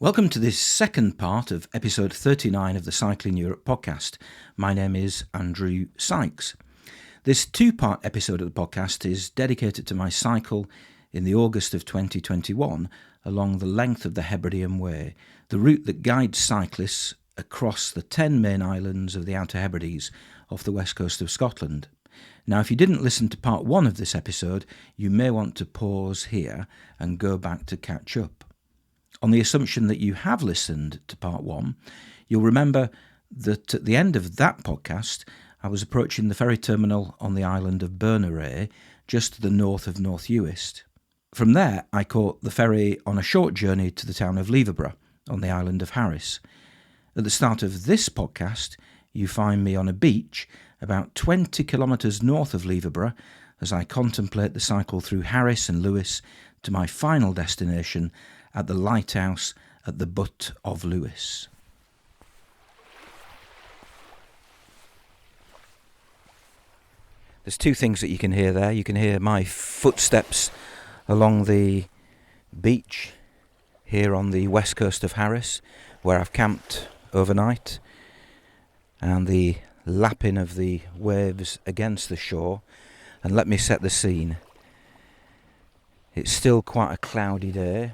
Welcome to this second part of episode 39 of the Cycling Europe podcast. My name is Andrew Sykes. This two-part episode of the podcast is dedicated to my cycle in the August of 2021 along the length of the Hebridean Way, the route that guides cyclists across the 10 main islands of the Outer Hebrides off the west coast of Scotland. Now, if you didn't listen to part one of this episode, you may want to pause here and go back to catch up. On the assumption that you have listened to part one, you'll remember that at the end of that podcast, I was approaching the ferry terminal on the island of Berneray, just to the north of North Uist. From there, I caught the ferry on a short journey to the town of Leverburgh on the island of Harris. At the start of this podcast, you find me on a beach about 20 kilometres north of Leverburgh as I contemplate the cycle through Harris and Lewis to my final destination at the lighthouse at the Butt of Lewis. There's two things that you can hear there. You can hear my footsteps along the beach here on the west coast of Harris, where I've camped overnight, and the lapping of the waves against the shore. And let me set the scene. It's still quite a cloudy day,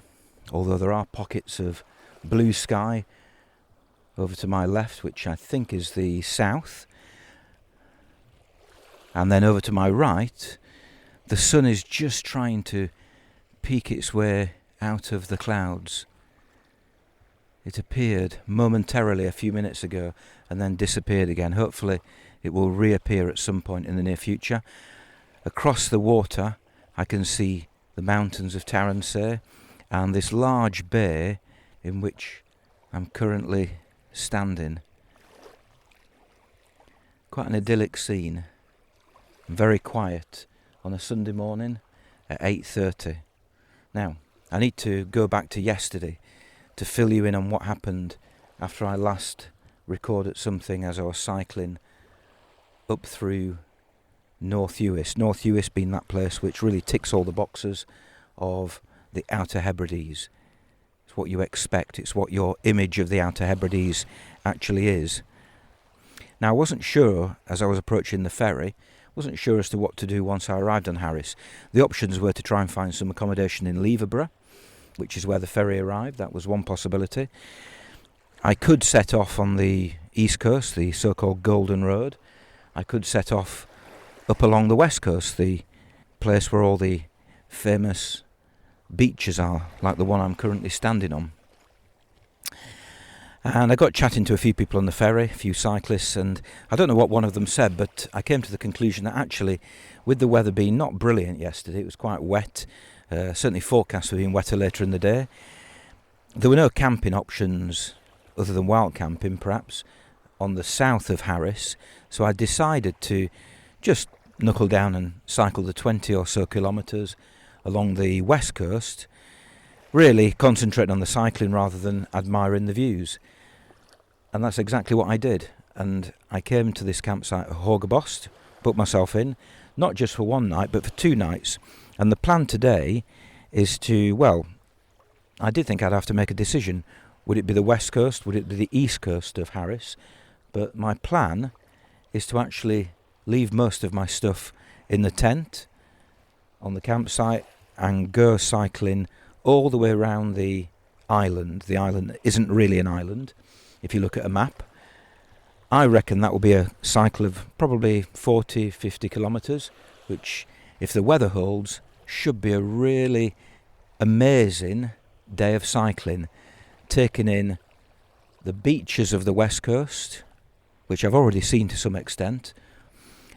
although there are pockets of blue sky over to my left, which I think is the south. And then over to my right, the sun is just trying to peek its way out of the clouds. It appeared momentarily a few minutes ago and then disappeared again. Hopefully it will reappear at some point in the near future. Across the water, I can see the mountains of Vatersay and this large bay in which I'm currently standing. Quite an idyllic scene, very quiet on a Sunday morning at 8:30. Now, I need to go back to yesterday to fill you in on what happened after I last recorded something as I was cycling up through North Uist. North Uist being that place which really ticks all the boxes of the Outer Hebrides. It's what you expect. It's what your image of the Outer Hebrides actually is. Now, I wasn't sure as I was approaching the ferry, wasn't sure as to what to do once I arrived on Harris. The options were to try and find some accommodation in Leverburgh, which is where the ferry arrived. That was one possibility. I could set off on the east coast, the so-called Golden Road. I could set off up along the west coast, the place where all the famous beaches are, like the one I'm currently standing on. And I got chatting to a few people on the ferry, a few cyclists, and I don't know what one of them said, but I came to the conclusion that actually, with the weather being not brilliant yesterday, it was quite wet, certainly forecast for being wetter later in the day. There were no camping options, other than wild camping perhaps, on the south of Harris, so I decided to just knuckle down and cycle the 20 or so kilometres along the west coast, really concentrating on the cycling rather than admiring the views. And that's exactly what I did. And I came to this campsite at Horgabost, booked myself in, not just for one night, but for 2 nights. And the plan today is to, well, I did think I'd have to make a decision. Would it be the west coast? Would it be the east coast of Harris? But my plan is to actually leave most of my stuff in the tent on the campsite and go cycling all the way around the island. The island isn't really an island if you look at a map. I reckon that will be a cycle of probably 40, 50 kilometres, which, if the weather holds, should be a really amazing day of cycling, taking in the beaches of the west coast, which I've already seen to some extent,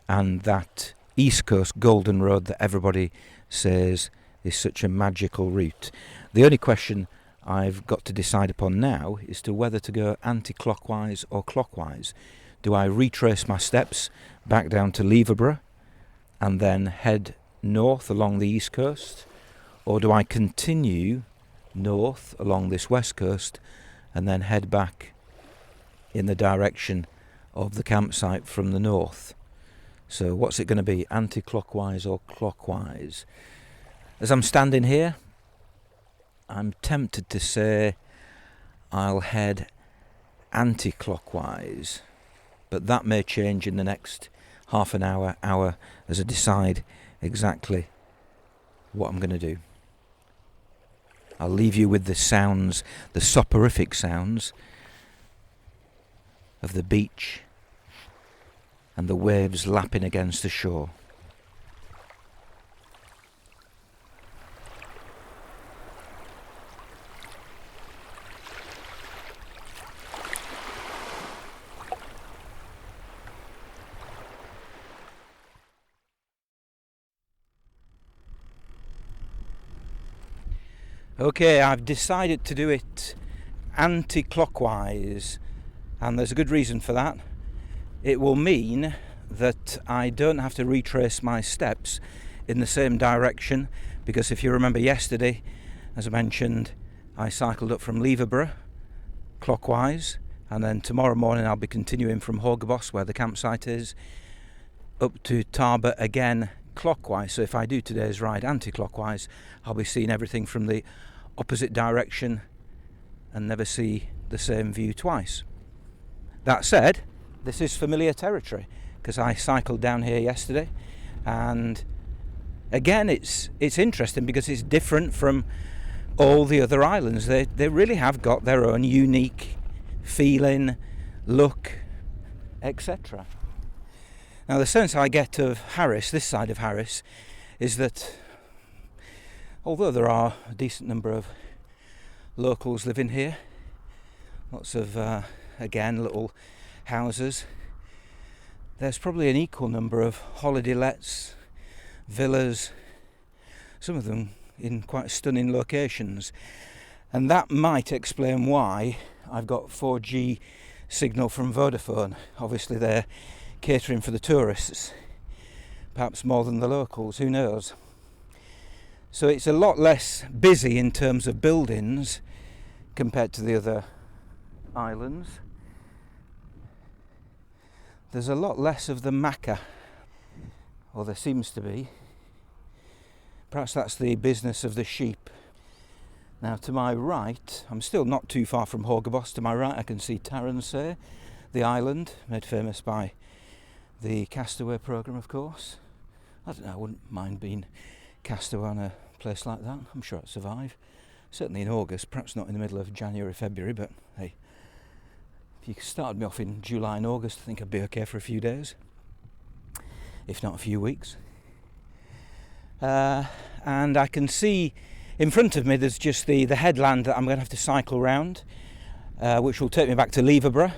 and that east coast Golden Road that everybody says is such a magical route. The only question I've got to decide upon now is to whether to go anti-clockwise or clockwise. Do I retrace my steps back down to Leverburgh and then head north along the east coast, or do I continue north along this west coast and then head back in the direction of the campsite from the north? So what's it going to be, anti-clockwise or clockwise? As I'm standing here, I'm tempted to say I'll head anti-clockwise, but that may change in the next half an hour as I decide exactly what I'm going to do. I'll leave you with the sounds, the soporific sounds of the beach and the waves lapping against the shore. Okay, I've decided to do it anti-clockwise, and there's a good reason for that. It will mean that I don't have to retrace my steps in the same direction, because if you remember yesterday, as I mentioned, I cycled up from Leverburgh clockwise, and then tomorrow morning I'll be continuing from Horgeboss, where the campsite is, up to Tarbert again clockwise. So if I do today's ride anti-clockwise, I'll be seeing everything from the opposite direction and never see the same view twice. That said, this is familiar territory, because I cycled down here yesterday, and again it's interesting because it's different from all the other islands. They really have got their own unique feeling, look, etc. Now the sense I get of Harris, this side of Harris, is that although there are a decent number of locals living here, lots of again little houses, there's probably an equal number of holiday lets, villas, some of them in quite stunning locations, and that might explain why I've got 4G signal from Vodafone. Obviously they're catering for the tourists, perhaps more than the locals, who knows. So it's a lot less busy in terms of buildings compared to the other islands. There's a lot less of the maca, or there seems to be. Perhaps that's the business of the sheep. Now to my right, I'm still not too far from Horgeboss, to my right I can see Vatersay, the island, made famous by the Castaway programme, of course. I don't know, I wouldn't mind being castaway on a place like that. I'm sure I'd survive. Certainly in August, perhaps not in the middle of January, February, but hey, if you started me off in July and August, I think I'd be okay for a few days, if not a few weeks. And I can see in front of me there's just the headland that I'm going to have to cycle round, which will take me back to Leverburgh.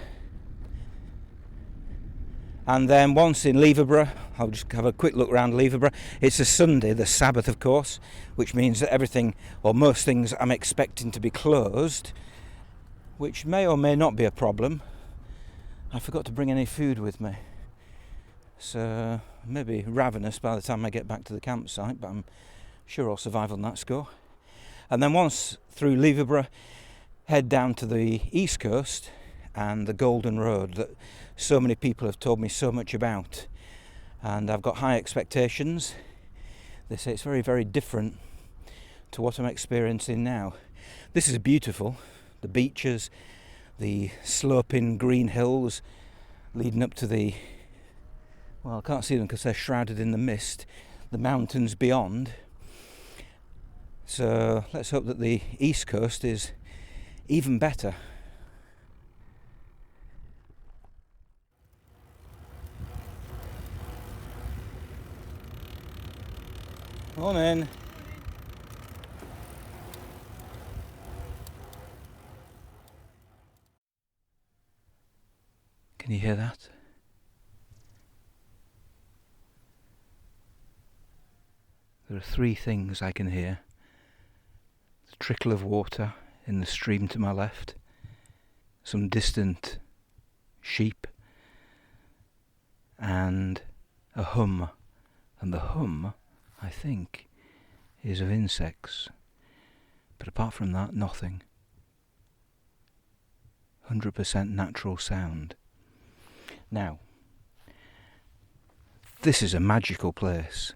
And then once in Leverburgh, I'll just have a quick look around Leverburgh. It's a Sunday, the Sabbath of course, which means that everything, or most things, I'm expecting to be closed, which may or may not be a problem. I forgot to bring any food with me, so maybe ravenous by the time I get back to the campsite, but I'm sure I'll survive on that score. And then once through Leverburgh, head down to the east coast and the Golden Road that so many people have told me so much about, and I've got high expectations. They say it's very, very different to what I'm experiencing now. This is beautiful, the beaches, the sloping green hills leading up to the, well, I can't see them because they're shrouded in the mist, the mountains beyond. So let's hope that the east coast is even better. Morning. Can you hear that? There are three things I can hear. The trickle of water in the stream to my left, some distant sheep, and a hum. And the hum, I think, is of insects. But apart from that, nothing. 100% natural sound. Now, this is a magical place.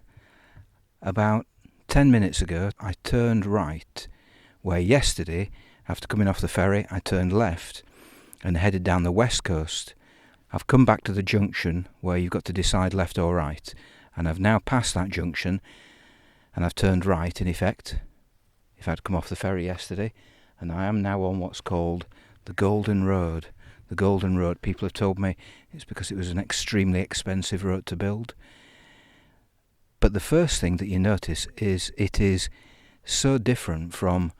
About 10 minutes ago, I turned right, where yesterday After coming off the ferry, I turned left and headed down the west coast. I've come back to the junction where you've got to decide left or right, and I've now passed that junction and I've turned right in effect, if I'd come off the ferry yesterday, and I am now on what's called the Golden Road. The Golden Road, people have told me it's because it was an extremely expensive road to build. But the first thing that you notice is it is so different from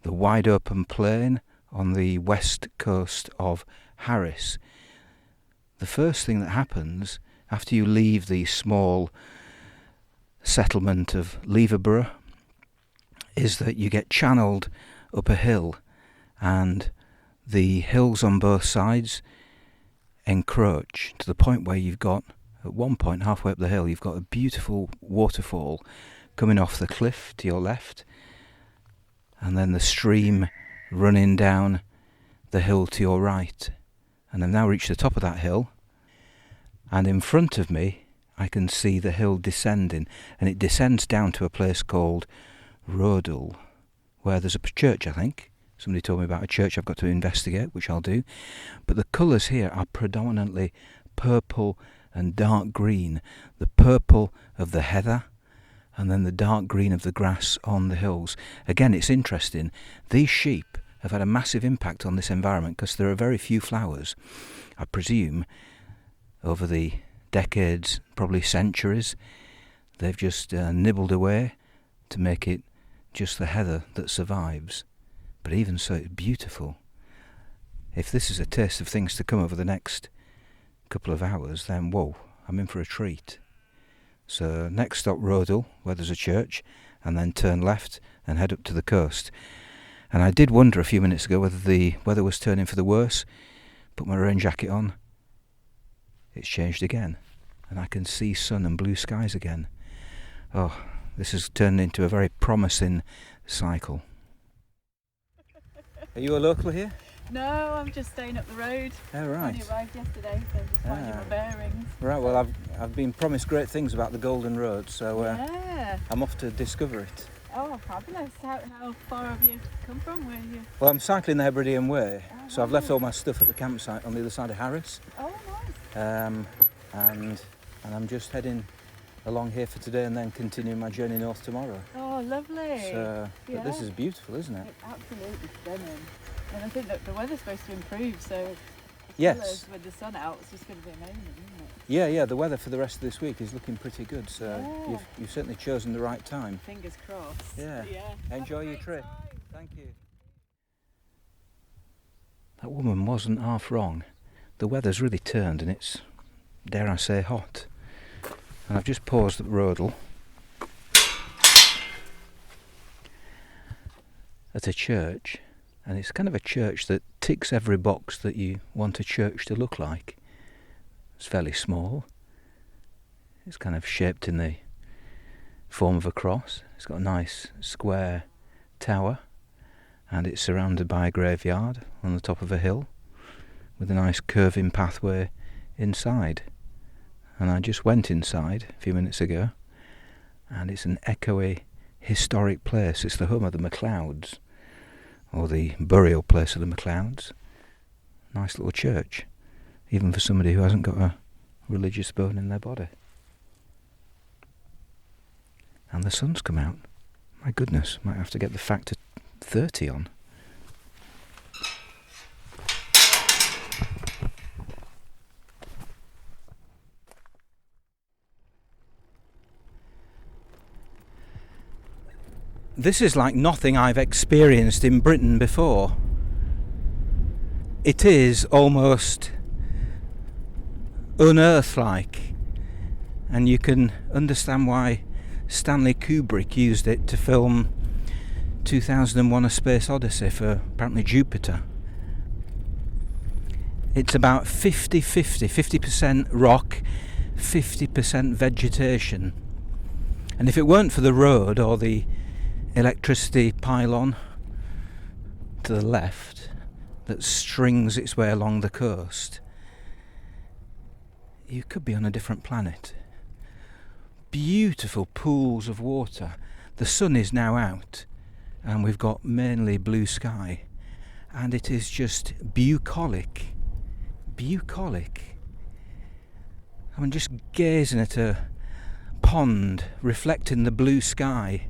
the wide open plain on the west coast of Harris. The first thing that happens after you leave the small settlement of Leverborough is that you get channeled up a hill, and the hills on both sides encroach to the point where you've got, at one point halfway up the hill, you've got a beautiful waterfall coming off the cliff to your left, and then the stream running down the hill to your right. And I've now reached the top of that hill, and in front of me I can see the hill descending, and it descends down to a place called Rodel, where there's a church, I think. Somebody told me about a church I've got to investigate, which I'll do. But the colours here are predominantly purple and dark green. The purple of the heather, and then the dark green of the grass on the hills. Again, it's interesting. These sheep have had a massive impact on this environment because there are very few flowers. I presume over the decades, probably centuries, they've just nibbled away to make it just the heather that survives. But even so, it's beautiful. If this is a taste of things to come over the next couple of hours, then whoa, I'm in for a treat. So next stop Rodel, where there's a church, and then turn left and head up to the coast. And I did wonder a few minutes ago whether the weather was turning for the worse. Put my rain jacket on. It's changed again, and I can see sun and blue skies again. Oh, this has turned into a very promising cycle. Are you a local here? No, I'm just staying up the road. Oh, right. I only arrived yesterday, so I'm just finding my bearings. Right, well, I've been promised great things about the Golden Road, so yeah. I'm off to discover it. Oh, fabulous. How far have you come from? Where are you? Well, I'm cycling the Hebridean Way, so I've left right. all my stuff at the campsite on the other side of Harris. Oh, nice. And I'm just heading along here for today and then continuing my journey north tomorrow. Oh, lovely. So, but this is beautiful, isn't it? It's absolutely stunning. And I think that the weather's supposed to improve, so Yes. with the sun out, it's just going to be amazing, isn't it? Yeah, the weather for the rest of this week is looking pretty good, so you've certainly chosen the right time. Fingers crossed. Yeah. Enjoy your trip. Time. Thank you. That woman wasn't half wrong. The weather's really turned and it's, dare I say, hot. And I've just paused at Rodel at a church, and it's kind of a church that ticks every box that you want a church to look like. It's fairly small. It's kind of shaped in the form of a cross. It's got a nice square tower, and it's surrounded by a graveyard on the top of a hill with a nice curving pathway inside. And I just went inside a few minutes ago, and it's an echoey, historic place. It's the home of the MacLeods, or the burial place of the MacLeods. Nice little church, even for somebody who hasn't got a religious bone in their body. And the sun's come out. My goodness, might have to get the factor 30 on. This is like nothing I've experienced in Britain before. It is almost unearth-like, and you can understand why Stanley Kubrick used it to film 2001: A Space Odyssey for apparently Jupiter. It's about 50% rock, 50% vegetation. And if it weren't for the road or the electricity pylon to the left that strings its way along the coast, you could be on a different planet. Beautiful pools of water. The sun is now out and we've got mainly blue sky, and it is just bucolic. I'm just gazing at a pond reflecting the blue sky,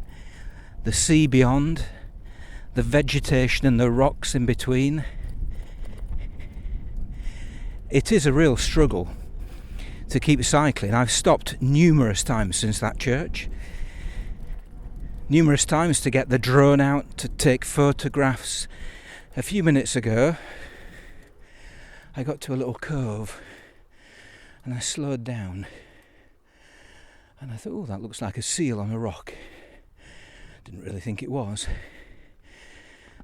the sea beyond, the vegetation and the rocks in between. It is a real struggle to keep cycling. I've stopped numerous times since that church. Numerous times to get the drone out to take photographs. A few minutes ago, I got to a little cove and I slowed down. And I thought, oh, that looks like a seal on a rock. Didn't really think it was.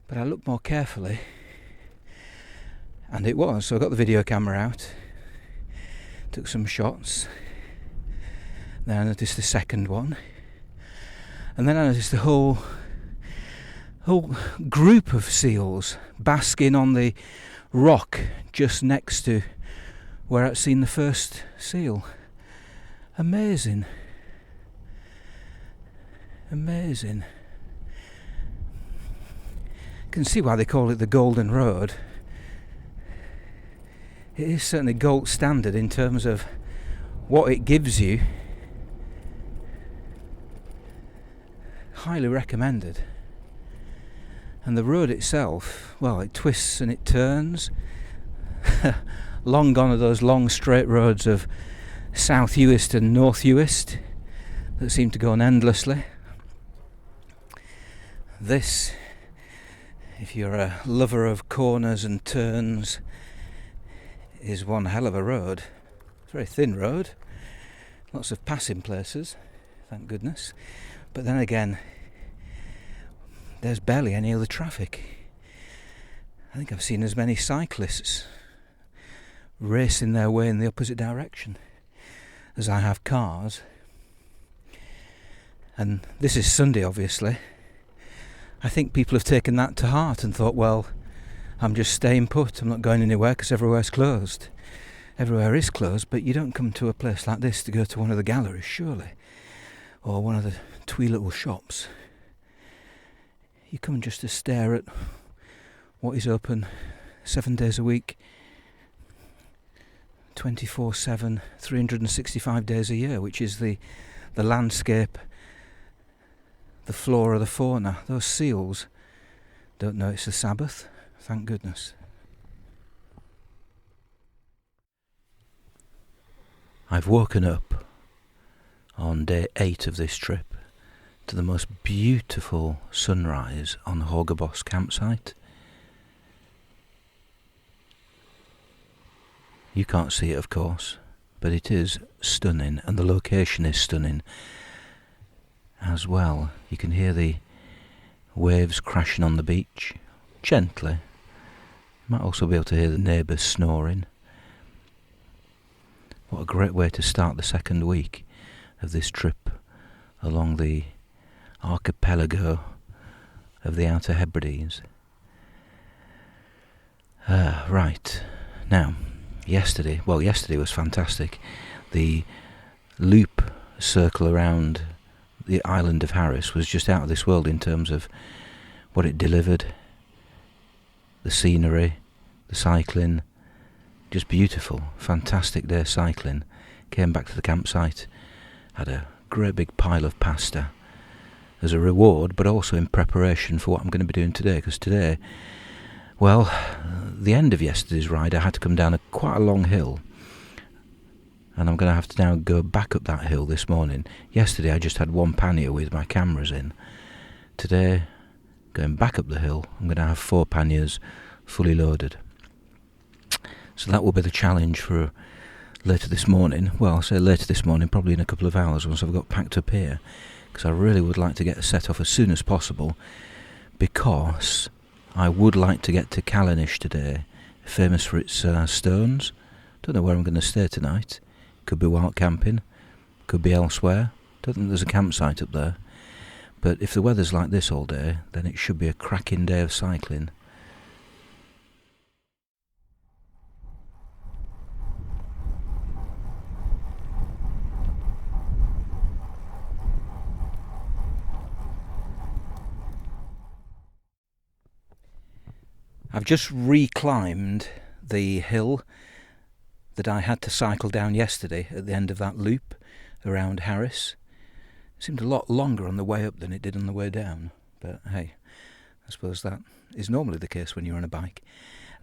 But I looked more carefully, and it was. So I got the video camera out, took some shots. Then I noticed the second one. And then I noticed the whole group of seals basking on the rock just next to where I'd seen the first seal. Amazing. You can see why they call it the Golden Road. It is certainly gold standard in terms of what it gives you. Highly recommended. And the road itself, well, it twists and it turns. Long gone are those long straight roads of South Uist and North Uist that seem to go on endlessly. This, if you're a lover of corners and turns, is one hell of a road. It's a very thin road, lots of passing places, thank goodness. But then again, there's barely any other traffic. I think I've seen as many cyclists racing their way in the opposite direction as I have cars. And this is Sunday, obviously. I think people have taken that to heart and thought, well, I'm just staying put, I'm not going anywhere because everywhere's closed. Everywhere is closed, but you don't come to a place like this to go to one of the galleries, surely, or one of the twee little shops. You come just to stare at what is open 7 days a week, 24/7, 365 days a year, which is the landscape, the flora, the fauna. Those seals don't know it's the Sabbath, thank goodness. I've woken up on day 8 of this trip to the most beautiful sunrise on the Horgaboss campsite. You can't see it, of course, but it is stunning, and the location is stunning as well. You can hear the waves crashing on the beach, gently. You might also be able to hear the neighbours snoring. What a great way to start the second week of this trip along the archipelago of the Outer Hebrides. Right, now, yesterday was fantastic. The loop circle around the island of Harris was just out of this world in terms of what it delivered, the scenery, the cycling, just beautiful, fantastic day cycling. Came back to the campsite, had a great big pile of pasta as a reward, but also in preparation for what I'm going to be doing today, because today, well, the end of yesterday's ride I had to come down quite a long hill, and I'm going to have to now go back up that hill this morning. Yesterday I just had one pannier with my cameras in. Today, going back up the hill, I'm going to have 4 panniers fully loaded. So that will be the challenge for later this morning. Well, I'll say later this morning, probably in a couple of hours once I've got packed up here, because I really would like to get a set off as soon as possible, because I would like to get to Callanish today, famous for its stones. Don't know where I'm going to stay tonight. Could be wild camping, could be elsewhere. Don't think there's a campsite up there. But if the weather's like this all day, then it should be a cracking day of cycling. I've just reclimbed the hill that I had to cycle down yesterday at the end of that loop around Harris. It seemed a lot longer on the way up than it did on the way down, but hey, I suppose that is normally the case when you're on a bike.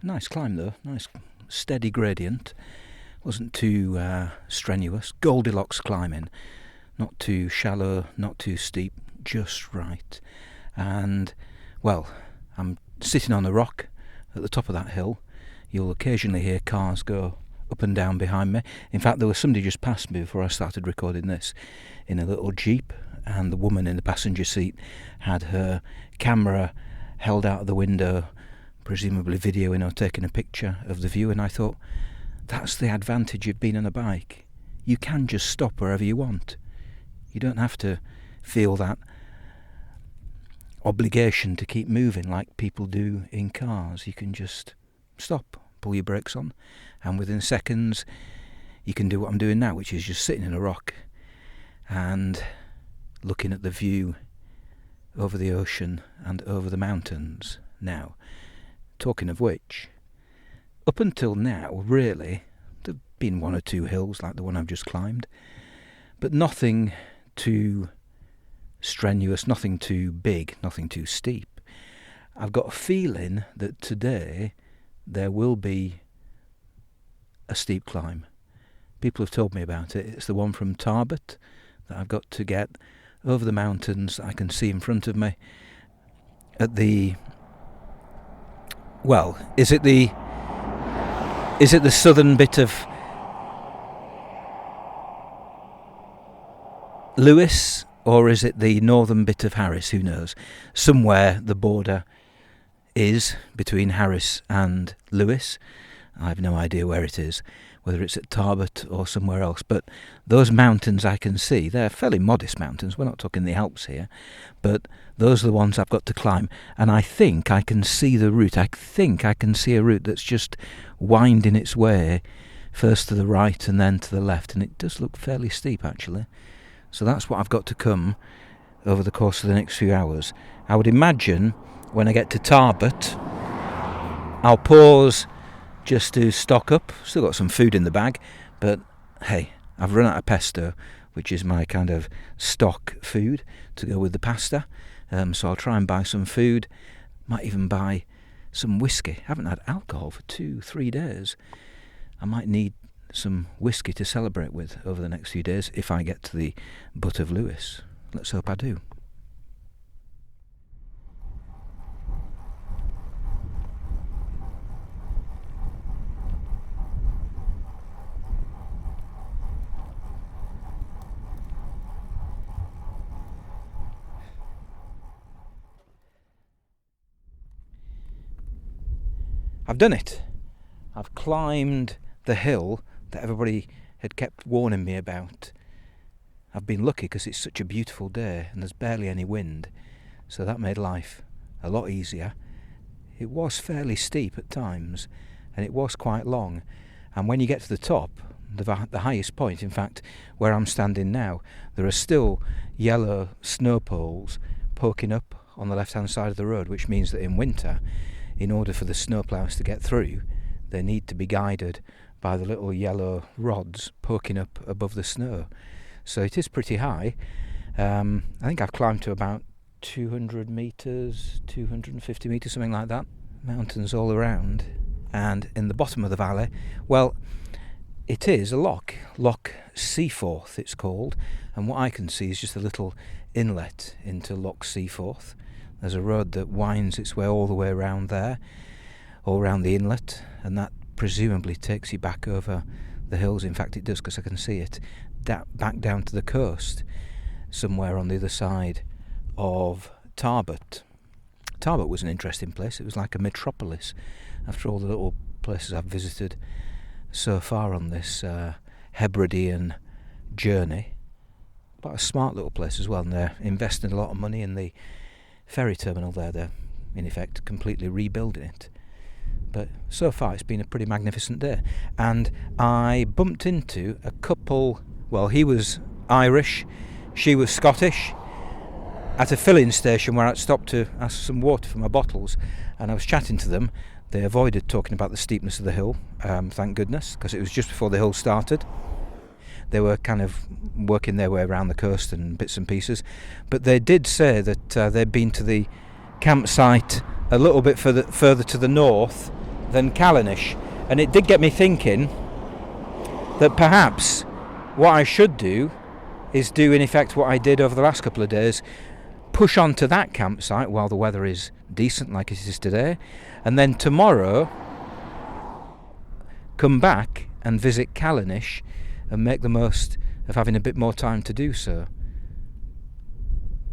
Nice climb though, nice steady gradient. Wasn't too strenuous. Goldilocks climbing. Not too shallow, not too steep, just right. And, well, I'm sitting on a rock at the top of that hill. You'll occasionally hear cars go up and down behind me. In fact, there was somebody just past me before I started recording this in a little Jeep, and the woman in the passenger seat had her camera held out of the window, presumably videoing or taking a picture of the view, and I thought, that's the advantage of being on a bike. You can just stop wherever you want. You don't have to feel that obligation to keep moving like people do in cars. You can just stop, pull your brakes on, and within seconds you can do what I'm doing now, which is just sitting in a rock and looking at the view over the ocean and over the mountains. Now, talking of which, up until now, really, there have been one or two hills like the one I've just climbed, but nothing too strenuous, nothing too big, nothing too steep. I've got a feeling that today there will be a steep climb. People have told me about it. It's the one from Tarbert that I've got to get over the mountains that I can see in front of me at the... Well, is it the southern bit of Lewis, or is it the northern bit of Harris? Who knows? Somewhere the border is between Harris and Lewis. I have no idea where it is, whether it's at Tarbert or somewhere else. But those mountains I can see, they're fairly modest mountains. We're not talking the Alps here, but those are the ones I've got to climb. And I think I can see the route. I think I can see a route that's just winding its way first to the right and then to the left. And it does look fairly steep, actually. So that's what I've got to come over the course of the next few hours. I would imagine when I get to Tarbert, I'll pause just to stock up. Still got some food in the bag, but hey, I've run out of pesto, which is my kind of stock food to go with the pasta. So I'll try and buy some food. Might even buy some whiskey. I haven't had alcohol for 2-3 days. I might need some whiskey to celebrate with over the next few days if I get to the butt of Lewis. Let's hope I do. I've done it. I've climbed the hill that everybody had kept warning me about. I've been lucky because it's such a beautiful day and there's barely any wind, so that made life a lot easier. It was fairly steep at times and it was quite long, and when you get to the top, the highest point, in fact where I'm standing now, there are still yellow snow poles poking up on the left hand side of the road, which means that in winter, in order for the snowplows to get through, they need to be guided by the little yellow rods poking up above the snow. So it is pretty high. I think I've climbed to about 200 metres, 250 metres, something like that. Mountains all around. And in the bottom of the valley, well, it is a loch. Loch Seaforth it's called. And what I can see is just a little inlet into Loch Seaforth. There's a road that winds its way all the way around there, all around the inlet, and that presumably takes you back over the hills. In fact it does, because I can see it back down to the coast somewhere on the other side of Tarbert. Tarbert was an interesting place. It was like a metropolis after all the little places I've visited so far on this Hebridean journey. But a smart little place as well, and they're investing a lot of money in the ferry terminal there. They're in effect completely rebuilding it. But so far it's been a pretty magnificent day. And I bumped into a couple, well, he was Irish, she was Scottish, at a filling station where I'd stopped to ask for some water for my bottles, and I was chatting to them. They avoided talking about the steepness of the hill, thank goodness, because it was just before the hill started. They were kind of working their way around the coast and bits and pieces, but they did say that they'd been to the campsite a little bit further to the north than Callanish, and it did get me thinking that perhaps what I should do is do in effect what I did over the last couple of days, push on to that campsite while the weather is decent like it is today, and then tomorrow come back and visit Callanish and make the most of having a bit more time to do so.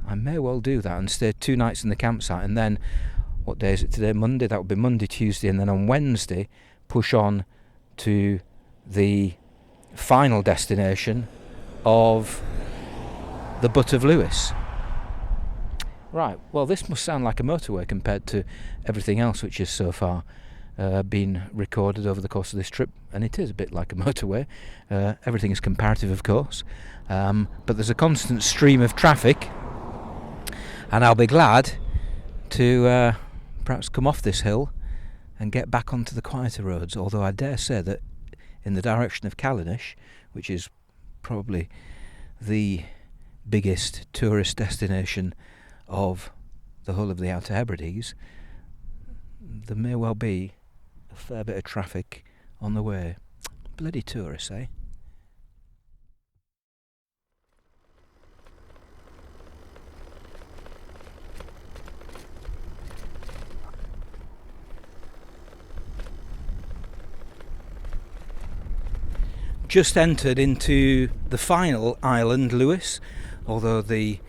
I may well do that and stay 2 nights in the campsite, and then, what day is it today? Monday? That would be Monday, Tuesday, and then on Wednesday push on to the final destination of the Butt of Lewis. Right, well, this must sound like a motorway compared to everything else which has so far been recorded over the course of this trip, and it is a bit like a motorway. Everything is comparative, of course, but there's a constant stream of traffic, and I'll be glad to perhaps come off this hill and get back onto the quieter roads, although I dare say that in the direction of Callanish, which is probably the biggest tourist destination of the whole of the Outer Hebrides, there may well be a fair bit of traffic on the way. Bloody tourists, eh? Just entered into the final island, Lewis, although the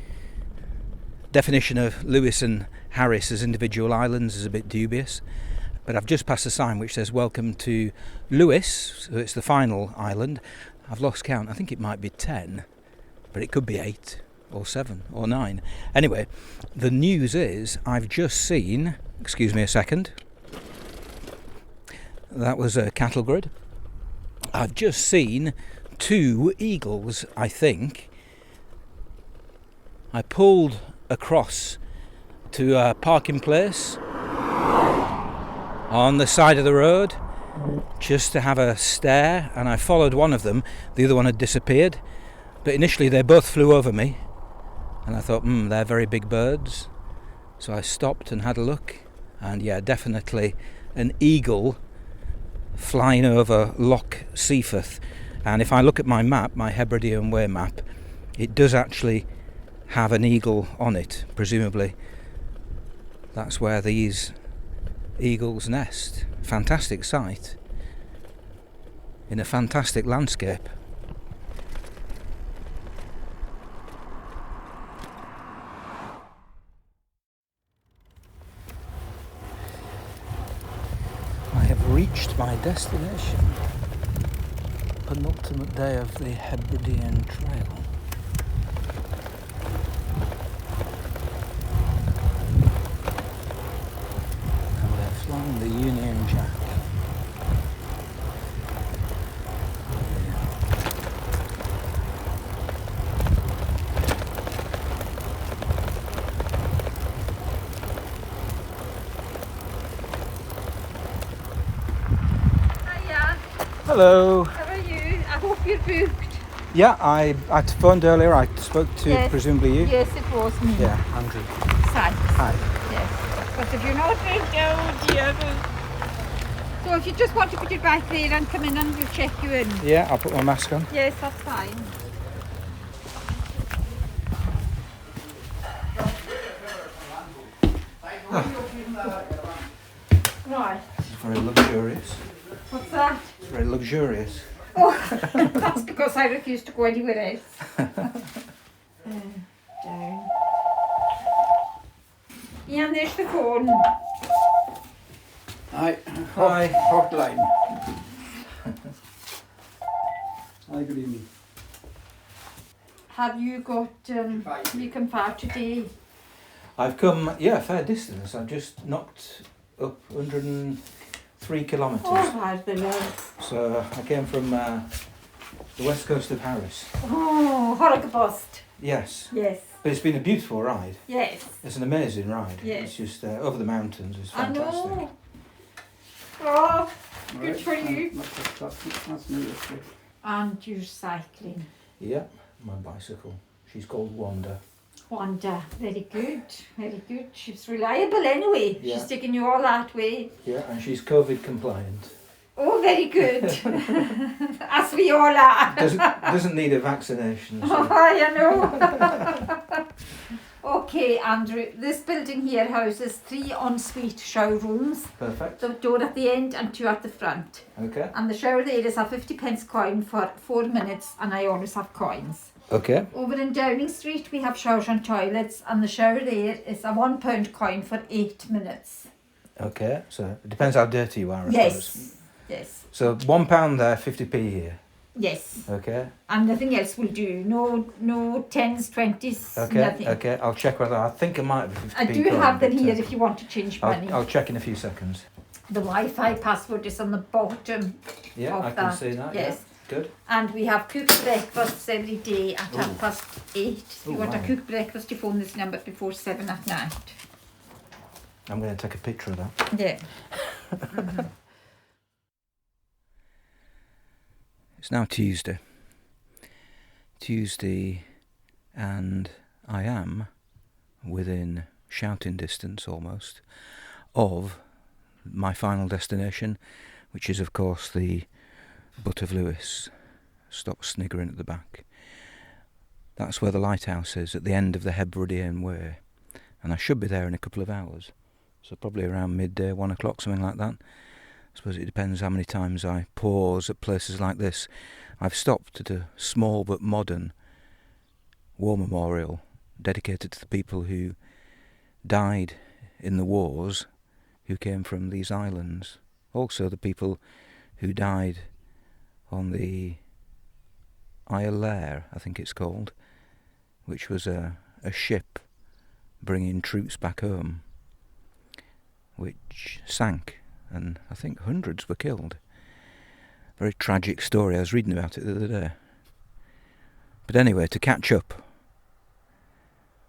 definition of Lewis and Harris as individual islands is a bit dubious. But I've just passed a sign which says welcome to Lewis, so it's the final island. I've lost count, I think it might be 10, but it could be 8 or 7 or 9. Anyway, the news is I've just seen, excuse me a second, that was a cattle grid. I've just seen 2 eagles, I think. I pulled across to a parking place on the side of the road just to have a stare, and I followed one of them. The other one had disappeared, but initially they both flew over me, and I thought, they're very big birds. So I stopped and had a look, and yeah, definitely an eagle flying over Loch Seaforth. And if I look at my map, my Hebridean Way map, it does actually have an eagle on it. Presumably that's where these eagles nest. Fantastic sight in a fantastic landscape. I have reached my destination. Penultimate day of the Hebridean Trail. And we're flying the Union Jack. Hello. How are you? I hope you're booked. Yeah, I phoned earlier. I spoke to Yes. presumably you. Yes, it was me. Yeah, Andrew. Sykes. Hi. Yes. But if you're not booked, oh dear. So if you just want to put it back there and come in and we'll check you in. Yeah, I'll put my mask on. Yes, that's fine. Right. Very luxurious. What's that? Very luxurious. Oh, that's because I refuse to go anywhere else. Down. Ian, there's the phone. Hi. Hi. Hotline. Hi, good evening. Have you got you come far today? I've come, a fair distance. I've just knocked up 103 kilometres. Oh, I've been So I came from the west coast of Harris. Oh, Horrocabust. Yes. Yes. But it's been a beautiful ride. Yes. It's an amazing ride. Yes. It's just over the mountains. It's I fantastic. know. Oh, good Right, for you. That's me yesterday. And you're cycling. Yeah, my bicycle. She's called Wanda. Wanda, very good, very good. She's reliable anyway. Yeah. She's taking you all that way. Yeah, and she's COVID compliant. Oh, very good. As we all are. Doesn't need a vaccination. So. Oh, you know. Okay, Andrew, this building here houses 3 ensuite shower rooms. Perfect. The door at the end and 2 at the front. Okay. And the shower there is a 50p coin for 4 minutes, and I always have coins. Okay. Over in Downing Street we have showers and toilets, and the shower there is a £1 coin for 8 minutes. Okay, so it depends how dirty you are, I suppose. Yes. So £1 there, 50p here. Yes. Okay. And nothing else will do. No 10s, 20s, Okay. nothing. Okay. I'll check whether I think it might be 50p. I do coin, have them but, here if you want to change money. I'll check in a few seconds. The Wi-Fi password is on the bottom. Yeah, Of I can that, see that. yes. Yeah. Good. And we have cooked breakfasts every day at Ooh. 8:30. If you Oh, want a wow. cooked breakfast, you phone this number before 7 at night. I'm going to take a picture of that. Yeah. It's now Tuesday. And I am within shouting distance almost of my final destination, which is of course the Butt of Lewis. Stop sniggering at the back. That's where the lighthouse is, at the end of the Hebridean Way, and I should be there in a couple of hours, so probably around midday, 1 o'clock, something like that. I suppose it depends how many times I pause at places like this. I've stopped at a small but modern war memorial dedicated to the people who died in the wars, who came from these islands. Also the people who died on the Isle Lair, I think it's called, which was a ship bringing troops back home, which sank, and I think hundreds were killed. Very tragic story. I was reading about it the other day. But anyway, to catch up,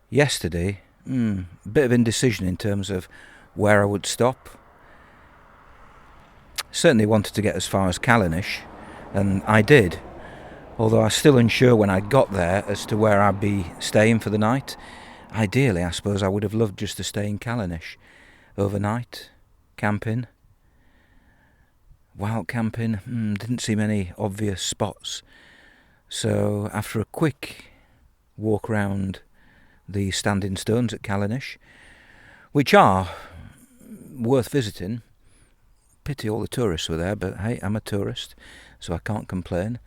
yesterday, a bit of indecision in terms of where I would stop. Certainly wanted to get as far as Callanish, and I did, although I was still unsure when I got there as to where I'd be staying for the night. Ideally, I suppose I would have loved just to stay in Callanish overnight, camping. Wild camping, didn't see many obvious spots. So after a quick walk round the standing stones at Callanish, which are worth visiting, pity all the tourists were there, but hey, I'm a tourist, so I can't complain.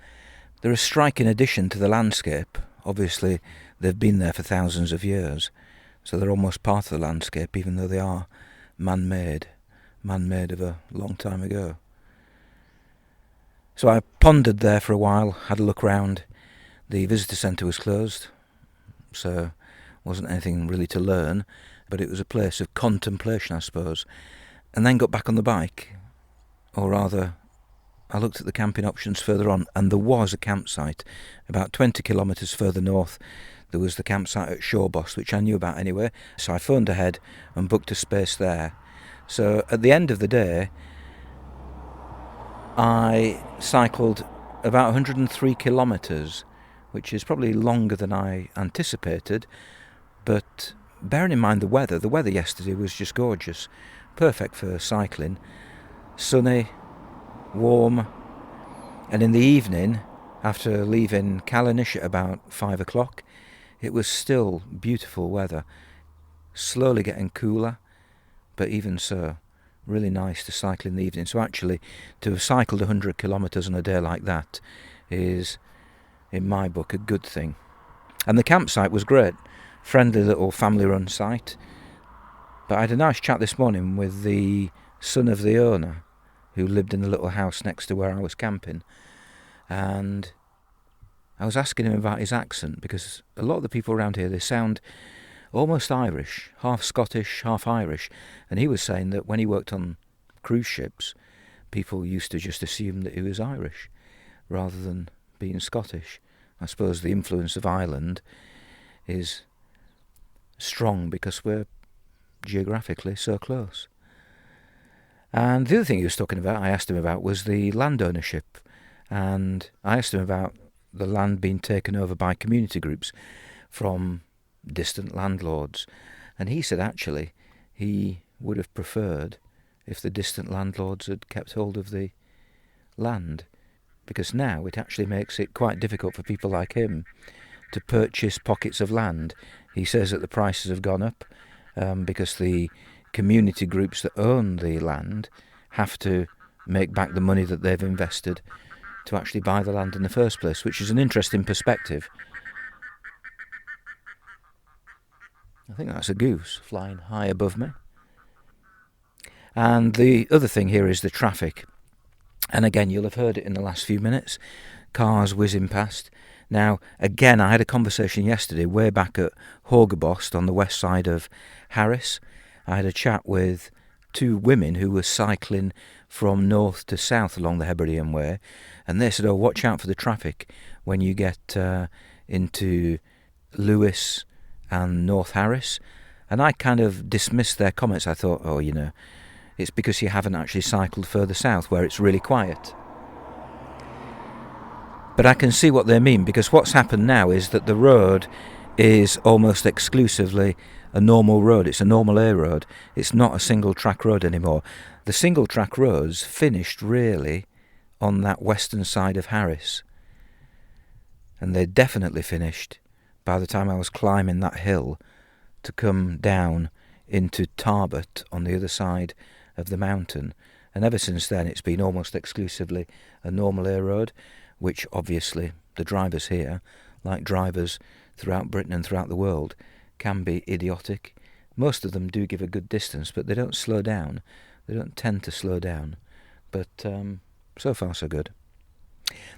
They're a striking addition to the landscape. Obviously, they've been there for thousands of years, so they're almost part of the landscape, even though they are man-made of a long time ago. So I pondered there for a while, had a look round. The visitor centre was closed, so wasn't anything really to learn, but it was a place of contemplation, I suppose. And then got back on the bike, or rather, I looked at the camping options further on, and there was a campsite about 20 kilometres further north. There was the campsite at Shawboss, which I knew about anyway, so I phoned ahead and booked a space there. So at the end of the day, I cycled about 103 kilometres, which is probably longer than I anticipated, but bearing in mind the weather yesterday was just gorgeous, perfect for cycling, sunny, warm, and in the evening, after leaving Callanish at about 5 o'clock, it was still beautiful weather, slowly getting cooler, but even so, really nice to cycle in the evening. So actually, to have cycled 100 kilometres on a day like that is, in my book, a good thing. And the campsite was great, friendly little family-run site. But I had a nice chat this morning with the son of the owner, who lived in the little house next to where I was camping, and I was asking him about his accent, because a lot of the people around here, they sound almost Irish, half Scottish, half Irish, and he was saying that when he worked on cruise ships, people used to just assume that he was Irish rather than being Scottish. I suppose the influence of Ireland is strong because we're geographically so close. And the other thing he was talking about, I asked him about, was the land ownership. And I asked him about the land being taken over by community groups from distant landlords. And he said actually he would have preferred if the distant landlords had kept hold of the land, because now it actually makes it quite difficult for people like him to purchase pockets of land. He says that the prices have gone up because the community groups that own the land have to make back the money that they've invested to actually buy the land in the first place, which is an interesting perspective. I think that's a goose flying high above me. And the other thing here is the traffic. And again, you'll have heard it in the last few minutes. Cars whizzing past. Now, again, I had a conversation yesterday way back at Horgabost on the west side of Harris. I had a chat with two women who were cycling from north to south along the Hebridean Way. And they said, oh, watch out for the traffic when you get into Lewis and North Harris. And I kind of dismissed their comments. I thought, oh, you know, it's because you haven't actually cycled further south where it's really quiet. But I can see what they mean, because what's happened now is that the road is almost exclusively a normal road. It's a normal A road. It's not a single track road anymore. The single track roads finished really on that western side of Harris. And they definitely finished by the time I was climbing that hill to come down into Tarbert on the other side of the mountain. And ever since then it's been almost exclusively a normal A road, which obviously the drivers here, like drivers throughout Britain and throughout the world, can be idiotic. Most of them do give a good distance, but they don't slow down. They don't tend to slow down. But so far so good.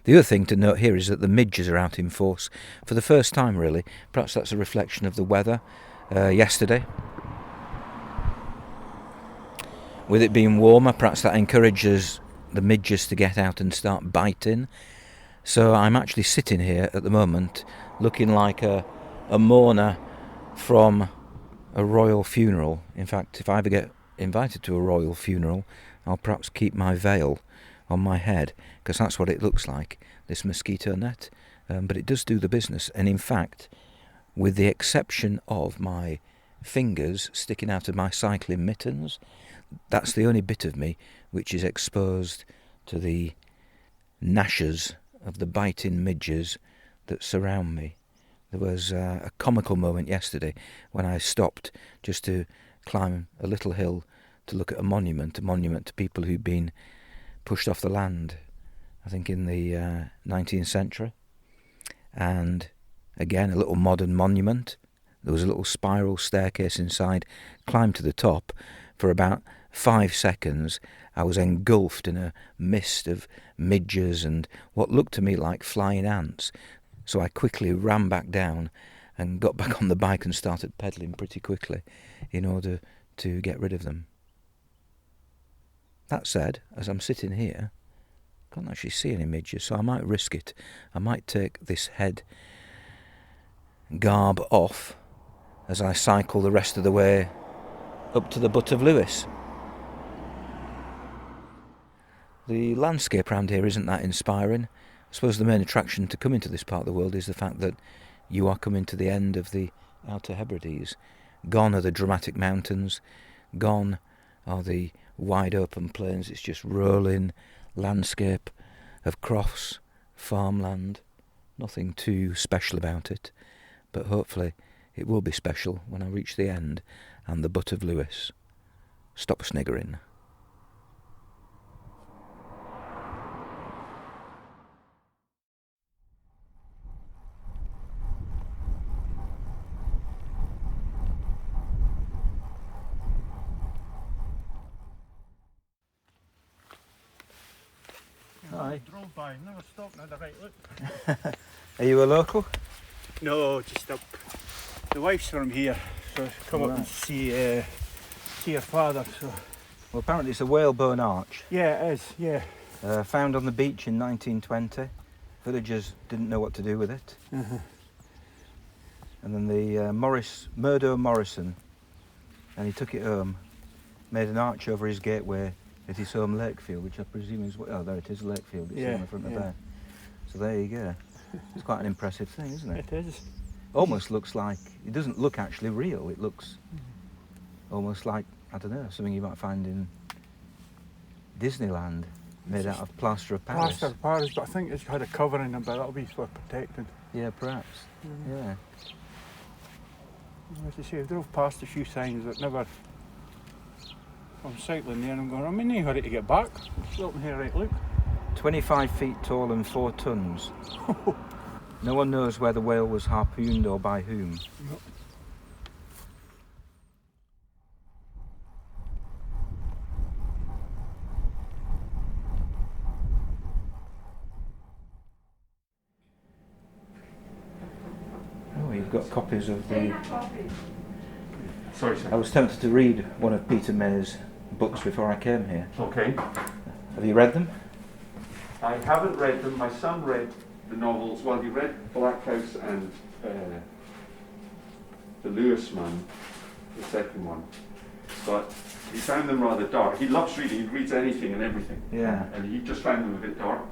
The other thing to note here is that the midges are out in force for the first time, really. Perhaps that's a reflection of the weather yesterday. With it being warmer, perhaps that encourages the midges to get out and start biting. So I'm actually sitting here at the moment looking like a mourner from a royal funeral. In fact, if I ever get invited to a royal funeral, I'll perhaps keep my veil on my head, because that's what it looks like, this mosquito net. But it does do the business. And in fact, with the exception of my fingers sticking out of my cycling mittens, that's the only bit of me which is exposed to the gnashes of the biting midges that surround me. There was a comical moment yesterday when I stopped just to climb a little hill to look at a monument to people who'd been pushed off the land, I think in the 19th century. And again, a little modern monument. There was a little spiral staircase inside. Climbed to the top. For about 5 seconds, I was engulfed in a mist of midges and what looked to me like flying ants. So I quickly ran back down and got back on the bike and started pedalling pretty quickly in order to get rid of them. That said, as I'm sitting here, I can't actually see any midges, so I might risk it. I might take this head garb off as I cycle the rest of the way up to the butt of Lewis. The landscape around here isn't that inspiring. I suppose the main attraction to coming to this part of the world is the fact that you are coming to the end of the Outer Hebrides. Gone are the dramatic mountains, gone are the wide open plains. It's just rolling landscape of crofts, farmland, nothing too special about it, but hopefully it will be special when I reach the end and the butt of Lewis. Stop sniggering. Hi. Drove by, never stopped at the right look. Are you a local? No, just up. The wife's from here, so come up and see her father. So Well, apparently it's a whalebone arch. yeah, it is. Yeah. Found on the beach in 1920. Villagers didn't know what to do with it. Uh-huh. And then the Murdo Morrison, and he took it home, made an arch over his gateway It's his home Lakefield, which I presume is... Oh, there it is, Lakefield. It's Yeah, on the front of yeah. there. So there you go. It's quite an impressive thing, isn't it? It is. Almost looks like... It doesn't look actually real. It looks almost like, I don't know, something you might find in Disneyland, made out of plaster of Paris. Plaster of Paris, but I think it's had a covering, but that'll be for protected. Yeah, perhaps. Yeah. As I say, I drove past a few signs that never... I'm cycling there and I'm going, I'm in no hurry to get back. I'm still here, right, look. 25 feet tall and 4 tons. No one knows where the whale was harpooned or by whom. No. Oh, you've got copies of the... Sorry, sir. I was tempted to read one of Peter May's books before I came here. Okay. Have you read them? I haven't read them. My son read the novels. Well, he read Black House and The Lewis Man, the second one. But he found them rather dark. He loves reading. He reads anything and everything. Yeah. And he just found them a bit dark.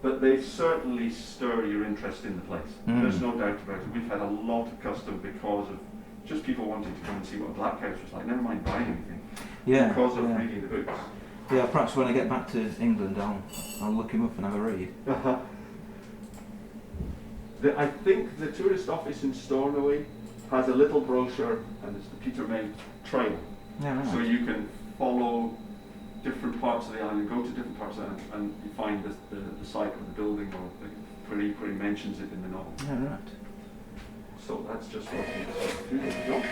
But they certainly stir your interest in the place. There's no doubt about it. We've had a lot of custom because of just people wanting to come and see what a Black House was like. Never mind buying anything. Yeah. Because of yeah. reading the books. Yeah, perhaps when I get back to England, I'll look him up and have a read. I think the tourist office in Stornoway has a little brochure, and it's the Peter May Trail. Yeah, right. So you can follow different parts of the island, go to different parts of the island, and you find the site of the building, or where he mentions it in the novel. Yeah, right. So that's just what we There we go.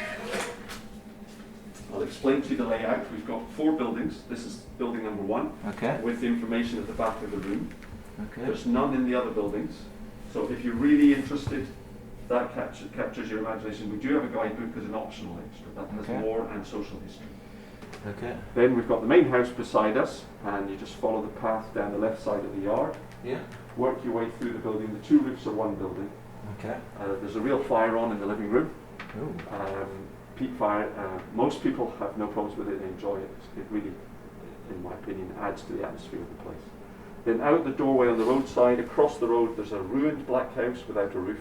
I'll explain to you the layout. We've got 4 buildings. This is building number 1, Okay. with the information at the back of the room. Okay. There's none in the other buildings. So if you're really interested, that captures your imagination. We do have a guidebook as an optional extra that has Okay. lore and social history. Okay. Then we've got the main house beside us, and you just follow the path down the left side of the yard, Yeah. work your way through the building. The 2 roofs are one building. Okay. There's a real fire on in the living room. Ooh. Peat fire. Most people have no problems with it. They enjoy it. It really, in my opinion, adds to the atmosphere of the place. Then out the doorway on the roadside, across the road, there's a ruined black house without a roof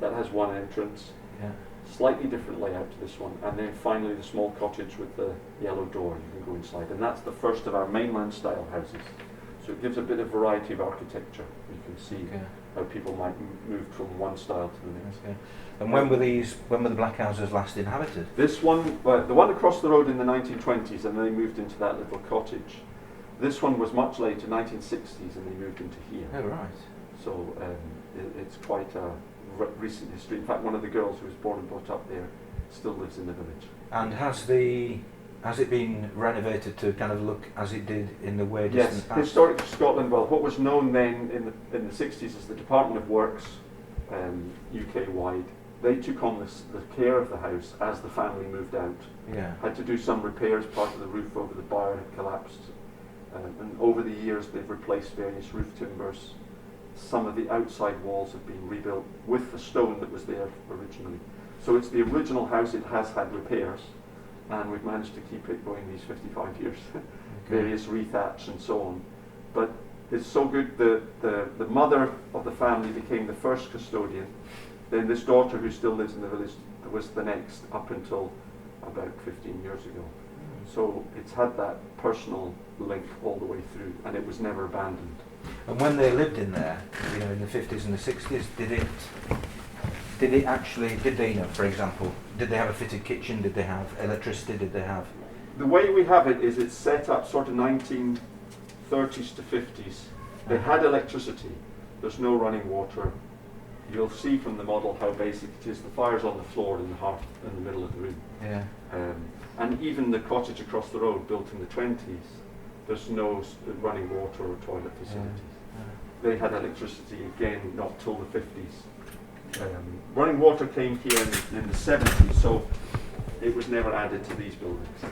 that has one entrance. Yeah. Slightly different layout to this one. And then finally the small cottage with the yellow door. You can go inside. And that's the first of our mainland style houses. So it gives a bit of variety of architecture. You can see Okay. how people might move from one style to the next. Okay. And when were the black houses last inhabited? This one, the one across the road in the 1920s, and then they moved into that little cottage. This one was much later, 1960s, and they moved into here. Oh, right. So it's quite a recent history. In fact, one of the girls who was born and brought up there still lives in the village. And has it been renovated to kind of look as it did in the way Yes, distant past? Historic Scotland, well, what was known then in the 60s as the Department of Works, UK-wide, they took on the care of the house as the family moved out. Yeah. Had to do some repairs, part of the roof over the bar had collapsed. And over the years they've replaced various roof timbers. Some of the outside walls have been rebuilt with the stone that was there originally. So it's the original house. It has had repairs, and we've managed to keep it going these 55 years. Okay. Various rethatch and so on. But it's so good the mother of the family became the first custodian. Then this daughter, who still lives in the village, was the next up until about 15 years ago. So it's had that personal link all the way through, and it was never abandoned. And when they lived in there, in the 50s and the 60s, did they, for example, did they have a fitted kitchen? Did they have electricity? Did they have... The way we have it is it's set up sort of 1930s to 50s. They had electricity. There's no running water. You'll see from the model how basic it is. The fire's on the floor in the hearth in the middle of the room. Yeah. And even the cottage across the road, built in the 20s, there's no running water or toilet facilities. They had electricity again, not till the 50s. Running water came here in the 70s, so it was never added to these buildings.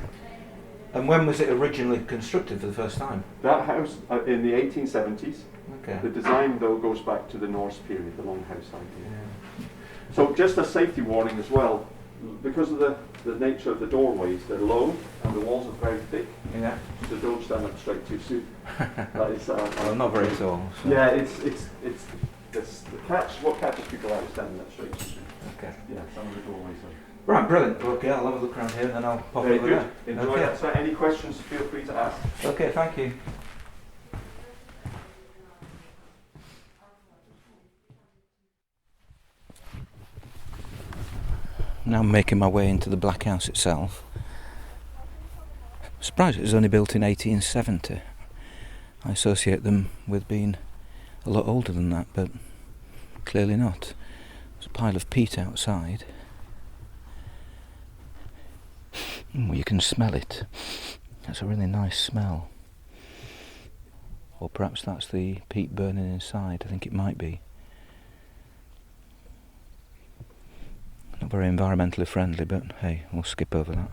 And when was it originally constructed for the first time? That house in the 1870s. Okay. The design, though, goes back to the Norse period, the longhouse idea. Yeah. So just a safety warning as well, because of the nature of the doorways, they're low and the walls are very thick. Yeah. So don't stand up straight too soon. That is. Well, not very tall. So. Yeah, it's what catches people out is standing up straight too soon. Okay. Yeah, some of the doorways are. Right, brilliant. Okay, I'll have a look around here and then I'll pop Very over good. there. Enjoy Okay. that. So any questions, feel free to ask. Okay, thank you. Now I'm making my way into the Black House itself. I'm surprised it was only built in 1870. I associate them with being a lot older than that, but clearly not. There's a pile of peat outside. You can smell it. That's a really nice smell. Or perhaps that's the peat burning inside. I think it might be. Not very environmentally friendly, but hey, we'll skip over that.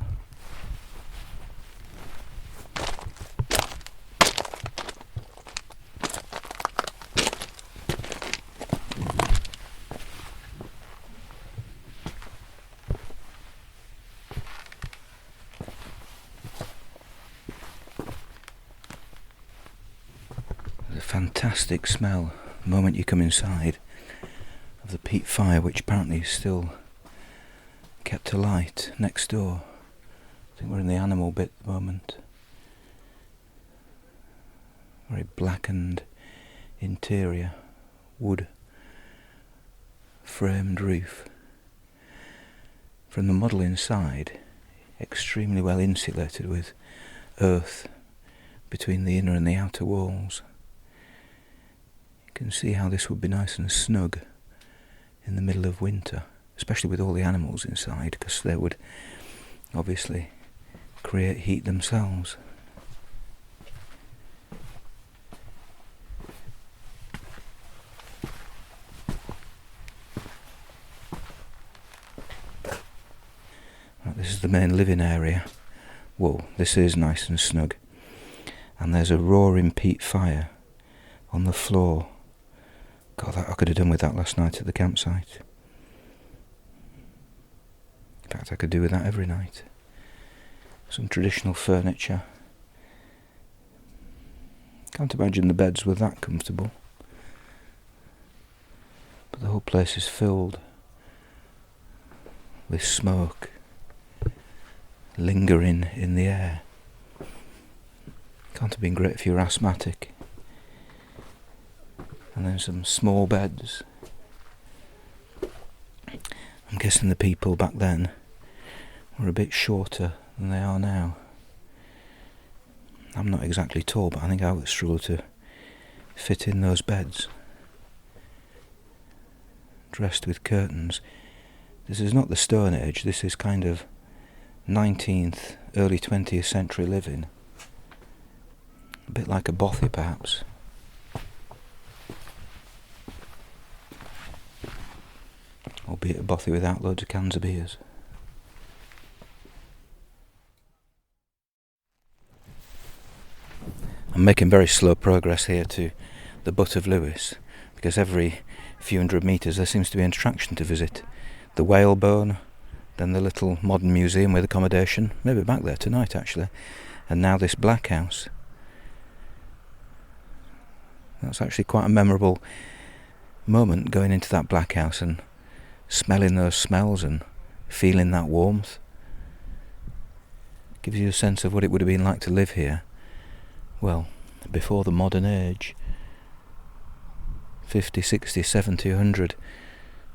There's a fantastic smell the moment you come inside of the peat fire, which apparently is still kept alight next door. I think we're in the animal bit at the moment. Very blackened interior, wood framed roof. From the model inside, extremely well insulated with earth between the inner and the outer walls. You can see how this would be nice and snug in the middle of winter, especially with all the animals inside, because they would obviously create heat themselves. Right, this is the main living area. Whoa, this is nice and snug. And there's a roaring peat fire on the floor. God, I could have done with that last night at the campsite. In fact, I could do with that every night. Some traditional furniture. Can't imagine the beds were that comfortable. But the whole place is filled with smoke, lingering in the air. Can't have been great if you're asthmatic. And then some small beds. I'm guessing the people back then were a bit shorter than they are now. I'm not exactly tall, but I think I would struggle to fit in those beds. Dressed with curtains. This is not the Stone Age, this is kind of 19th, early 20th century living. A bit like a bothy, perhaps. Albeit a bothy without loads of cans of beers. I'm making very slow progress here to the Butt of Lewis, because every few hundred metres there seems to be an attraction to visit. The whalebone, then the little modern museum with accommodation, maybe back there tonight actually, and now this Black House. That's actually quite a memorable moment, going into that Black House and smelling those smells and feeling that warmth. Gives you a sense of what it would have been like to live here, well, before the modern age. 50, 60, 70, 100,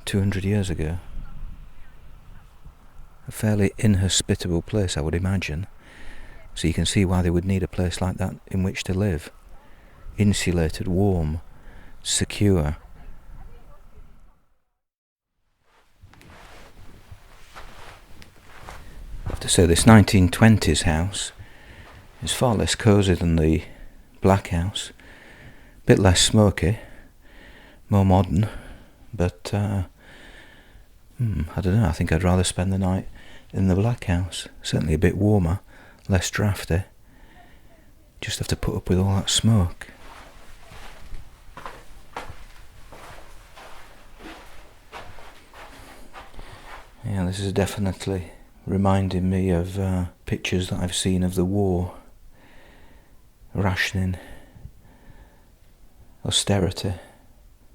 200 years ago. A fairly inhospitable place, I would imagine. So you can see why they would need a place like that in which to live. Insulated, warm, secure. I have to say, this 1920s house is far less cosy than the Black House. A bit less smoky, more modern, but I don't know, I think I'd rather spend the night in the Black House. Certainly a bit warmer, less drafty. Just have to put up with all that smoke. Yeah, this is definitely reminding me of pictures that I've seen of the war. Rationing. Austerity.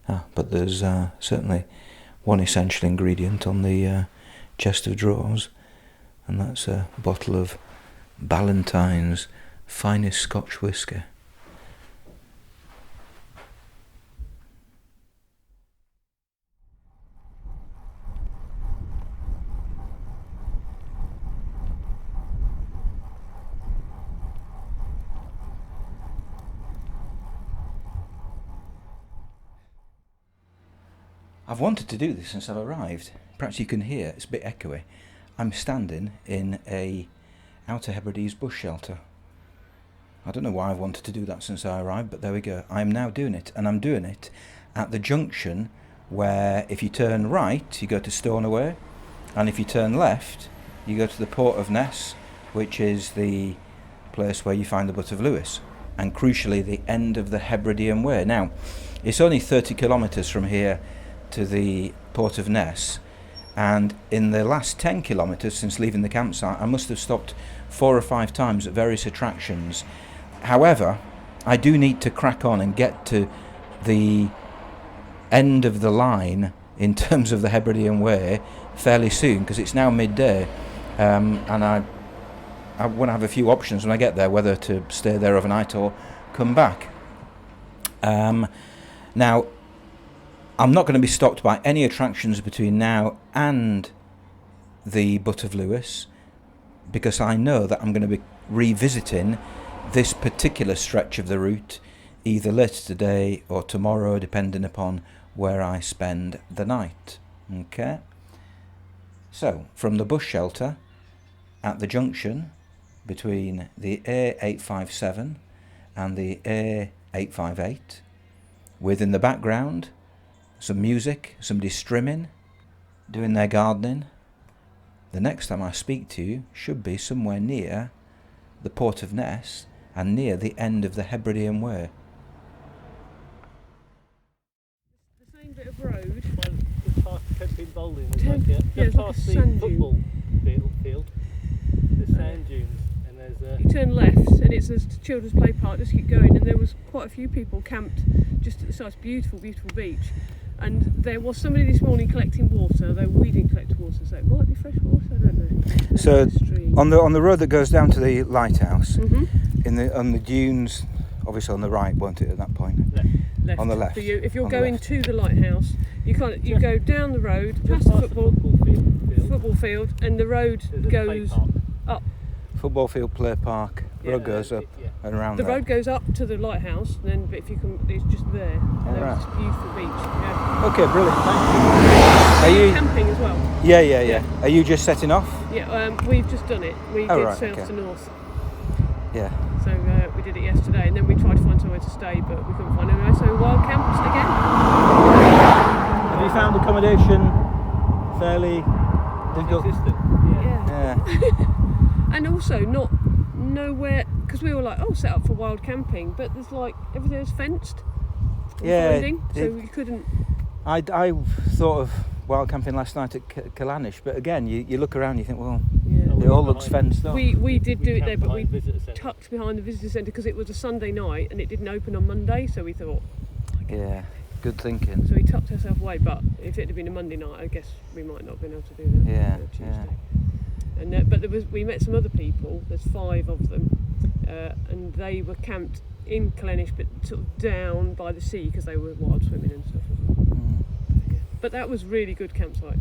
But there's certainly one essential ingredient on the chest of drawers, and that's a bottle of Ballantine's finest Scotch whisky. I've wanted to do this since I've arrived. Perhaps you can hear, it's a bit echoey. I'm standing in a Outer Hebrides bush shelter. I don't know why I've wanted to do that since I arrived, but there we go. I'm now doing it, and I'm doing it at the junction where if you turn right, you go to Stornoway, and if you turn left, you go to the Port of Ness, which is the place where you find the Butt of Lewis, and crucially the end of the Hebridean Way. Now, it's only 30 kilometres from here to the Port of Ness, and in the last 10 kilometres since leaving the campsite I must have stopped 4 or 5 times at various attractions. However, I do need to crack on and get to the end of the line in terms of the Hebridean Way fairly soon, because it's now midday, and I want to have a few options when I get there, whether to stay there overnight or come back. Now, I'm not going to be stopped by any attractions between now and the Butt of Lewis, because I know that I'm going to be revisiting this particular stretch of the route either later today or tomorrow, depending upon where I spend the night. Okay? So, from the bush shelter at the junction between the A857 and the A858, with in the background some music, somebody strimming, doing their gardening. The next time I speak to you should be somewhere near the Port of Ness and near the end of the Hebridean Way. The same bit of road. Just past Kempin Bowling, Just past the sand football field, the sand dunes, and there's a... You turn left and it's a children's play park, just keep going, and there was quite a few people camped just at the side. Beautiful, beautiful beach. And there was somebody this morning collecting water. We didn't collect water, so it might be fresh water, I don't know. So on the road that goes down to the lighthouse, on the dunes, obviously on the right, won't it, at that point? Left. On the left. For you, if you're On the going left. to the lighthouse, you go down the road past the football field, and the road goes up. Football field, play park, road goes up and around The there. road goes up to the lighthouse, and then if you can, it's just there. Right. It's a beautiful beach. Yeah. Okay, brilliant. Thank Are you. you camping as well? Yeah. Are you just setting off? Yeah, we've just done it. We did right, south okay. to north. Yeah. So we did it yesterday, and then we tried to find somewhere to stay, but we couldn't find anywhere, so wild camped again. Have you found accommodation fairly difficult? Yeah. And also not nowhere, because we were like, set up for wild camping, but there's like everything's fenced. Finding, so we couldn't. I thought of wild camping last night at Killanish, but again, you look around, you think, well, it all looks fenced up. We did do it there, but we tucked behind the visitor centre because it was a Sunday night and it didn't open on Monday, so we thought. Yeah, good thinking. So we tucked ourselves away, but if it had been a Monday night, I guess we might not have been able to do that. Yeah, Tuesday. And but we met some other people. There's 5 of them, and they were camped in Killanish, but sort of down by the sea because they were wild swimming and stuff as well. But that was really good campsite,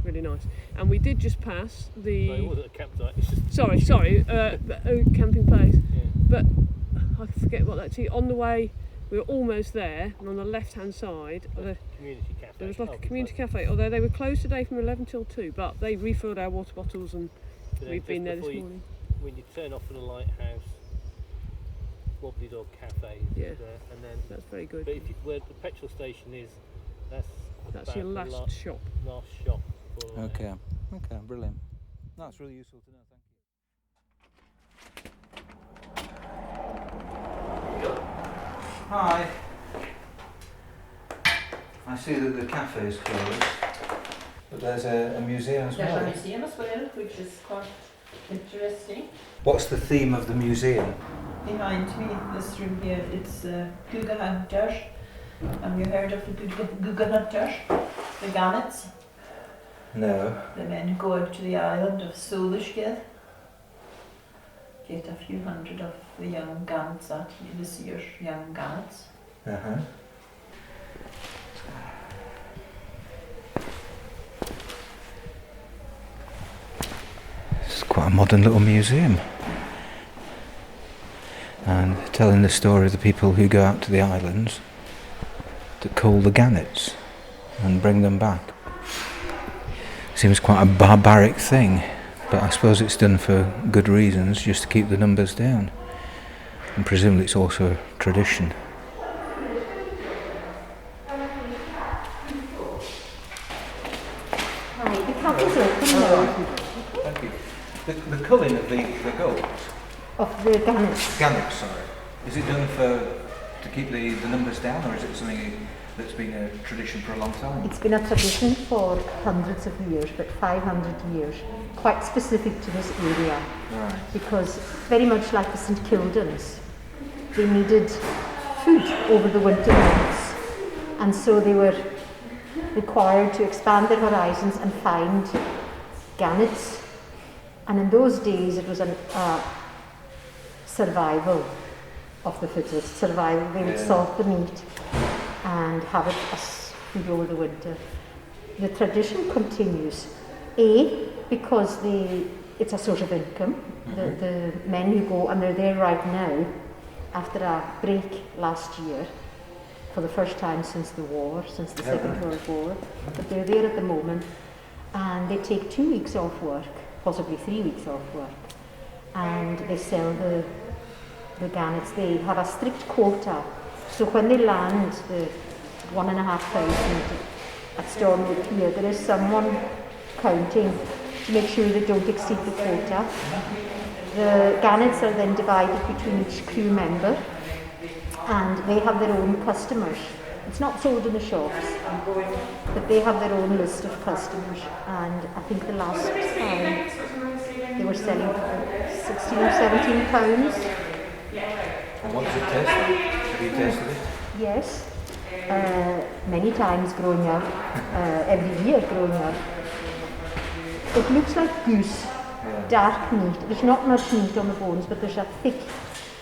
really nice. And we did just pass the. No, it wasn't a campsite. It's just Sorry, camping place. Yeah. But I forget what that. On the way, we were almost there, and on the left-hand side, community cafe. there was like a community cafe. Although they were closed today from 11 till 2, but they refilled our water bottles, and we've been there this morning. When you turn off from the lighthouse, Wobbly Dog Cafe is there, and then that's very good. But where the petrol station is, that's your last shop. Last shop. Okay, brilliant. That's really useful to know. Thank you. Hi. I see that the cafe is closed. But there's a museum as There's well. a museum as well, which is quite interesting. What's the theme of the museum? Behind me, this room here, it's Guga Hunters. Have you heard of the Guga Hunters? The Gannets? No. The men who go out to the island of Solishgil. Get a few hundred of the young gannets out, this year's young gannets. Uh-huh. It's quite a modern little museum. And telling the story of the people who go out to the islands to cull the gannets and bring them back. Seems quite a barbaric thing, but I suppose it's done for good reasons, just to keep the numbers down. And presumably it's also a tradition. Hi, the tap is open now. Thank you. The culling of the gulls, Of the gannets. gannets, sorry, is it done to keep the numbers down, or is it something that's been a tradition for a long time? It's been a tradition for hundreds of years, but 500 years, quite specific to this area. Right. Because very much like the St Kildans, they needed food over the winter months, and so they were required to expand their horizons and find gannets. And in those days it was a survival of the fittest, survival. They would salt the meat and have it as food over the winter. The tradition continues, because it's a source of income. The men who go, and they're there right now, after a break last year, for the first time since the war, since the Second World War, but they're there at the moment, and they take 2 weeks off work, possibly 3 weeks off work, and they sell the gannets. They have a strict quota, so when they land the 1,500 at Stormwood Pier, there is someone counting to make sure they don't exceed the quota. The gannets are then divided between each crew member, and they have their own customers. It's not sold in the shops, but they have their own list of customers, and I think the last time they were selling for 16 or 17 pounds. And what does it taste like? Have you tasted it? Yes, many times growing up, every year growing up. It looks like goose, dark meat. There's not much meat on the bones, but there's a thick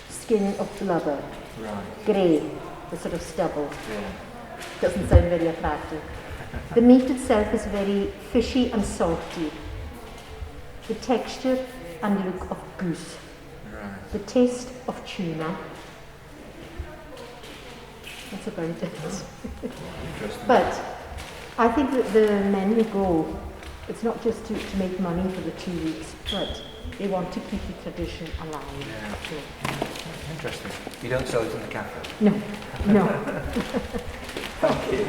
skin of blubber, grey, the sort of stubble. Doesn't sound very attractive. The meat itself is very fishy and salty. The texture and look of goose. The taste of tuna. That's about it. But I think that the men who go, it's not just to make money for the 2 weeks, but they want to keep the tradition alive. Interesting. You don't sell it in the cafe? No, no. Thank you.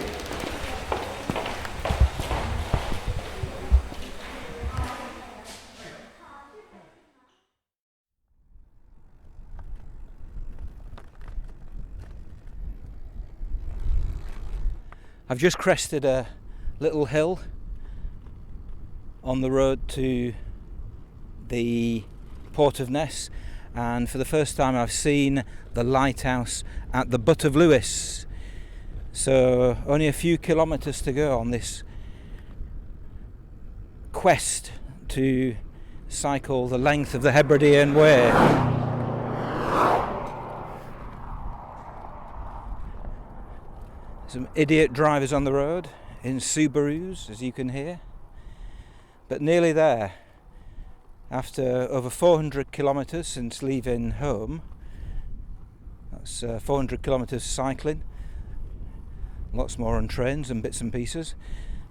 I've just crested a little hill on the road to the Port of Ness, and for the first time I've seen the lighthouse at the Butt of Lewis. So only a few kilometres to go on this quest to cycle the length of the Hebridean Way. Some idiot drivers on the road in Subarus, as you can hear, but nearly there. After over 400 kilometres since leaving home, that's 400 kilometres cycling, lots more on trains and bits and pieces,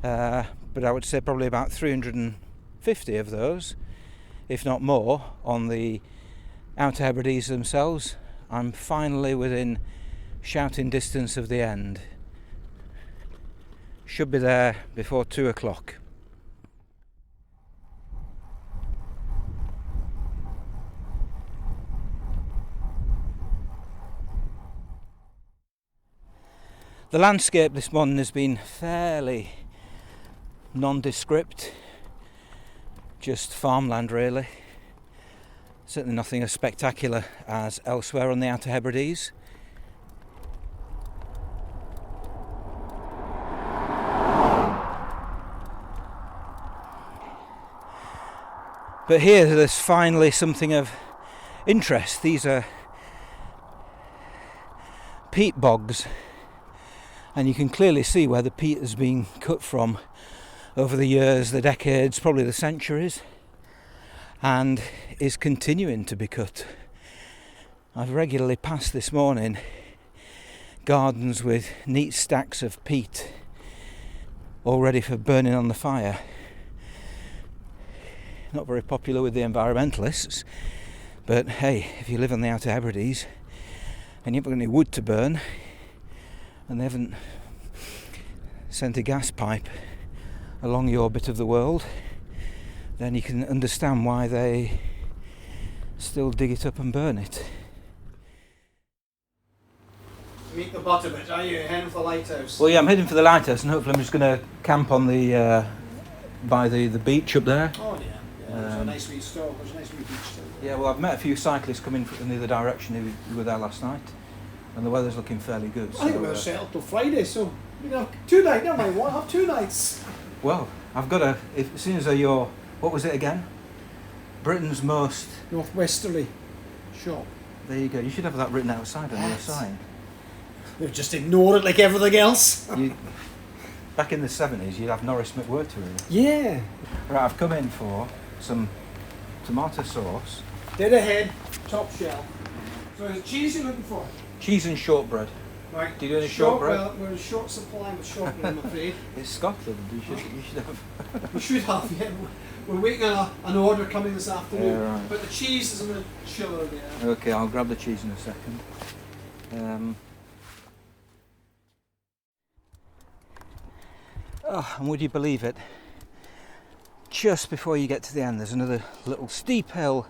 but I would say probably about 350 of those, if not more, on the Outer Hebrides themselves. I'm finally within shouting distance of the end. Should be there before 2 o'clock. The landscape this morning has been fairly nondescript, just farmland really. Certainly nothing as spectacular as elsewhere on the Outer Hebrides. But here there's finally something of interest. These are peat bogs, and you can clearly see where the peat has been cut from over the years, the decades, probably the centuries, and is continuing to be cut. I've regularly passed this morning gardens with neat stacks of peat all ready for burning on the fire. Not very popular with the environmentalists, but hey, if you live on the Outer Hebrides and you haven't got any wood to burn and they haven't sent a gas pipe along your bit of the world, then you can understand why they still dig it up and burn it. Meet the bottom of it, are you heading for the lighthouse? Well, yeah, I'm heading for the lighthouse, and hopefully I'm just going to camp on the by the beach up there. Oh yeah, there's a nice wee stall, there's a nice wee beach too. Yeah, well, I've met a few cyclists coming from the other direction who were there last night, and the weather's looking fairly good. I think we're settled till Friday, so you know, 2 nights, never mind one, have 2 nights. Well, I've got as soon as you're, what was it again? Britain's most northwesterly shop. There you go. You should have that written outside on your sign. They'll just ignore it like everything else. Back in the 70s, you'd have Norris McWhirter. Yeah. Right, I've come in for some tomato sauce. Dead ahead, top shelf. So is it cheese you're looking for? Cheese and shortbread. Right. Do you do any shortbread? Well, we're in short supply with shortbread, I'm afraid. It's Scotland. You should have. We should have, yeah. We're waiting on an order coming this afternoon. Yeah, right. But the cheese is in the chiller there. Okay, I'll grab the cheese in a second. And would you believe it? Just before you get to the end, there's another little steep hill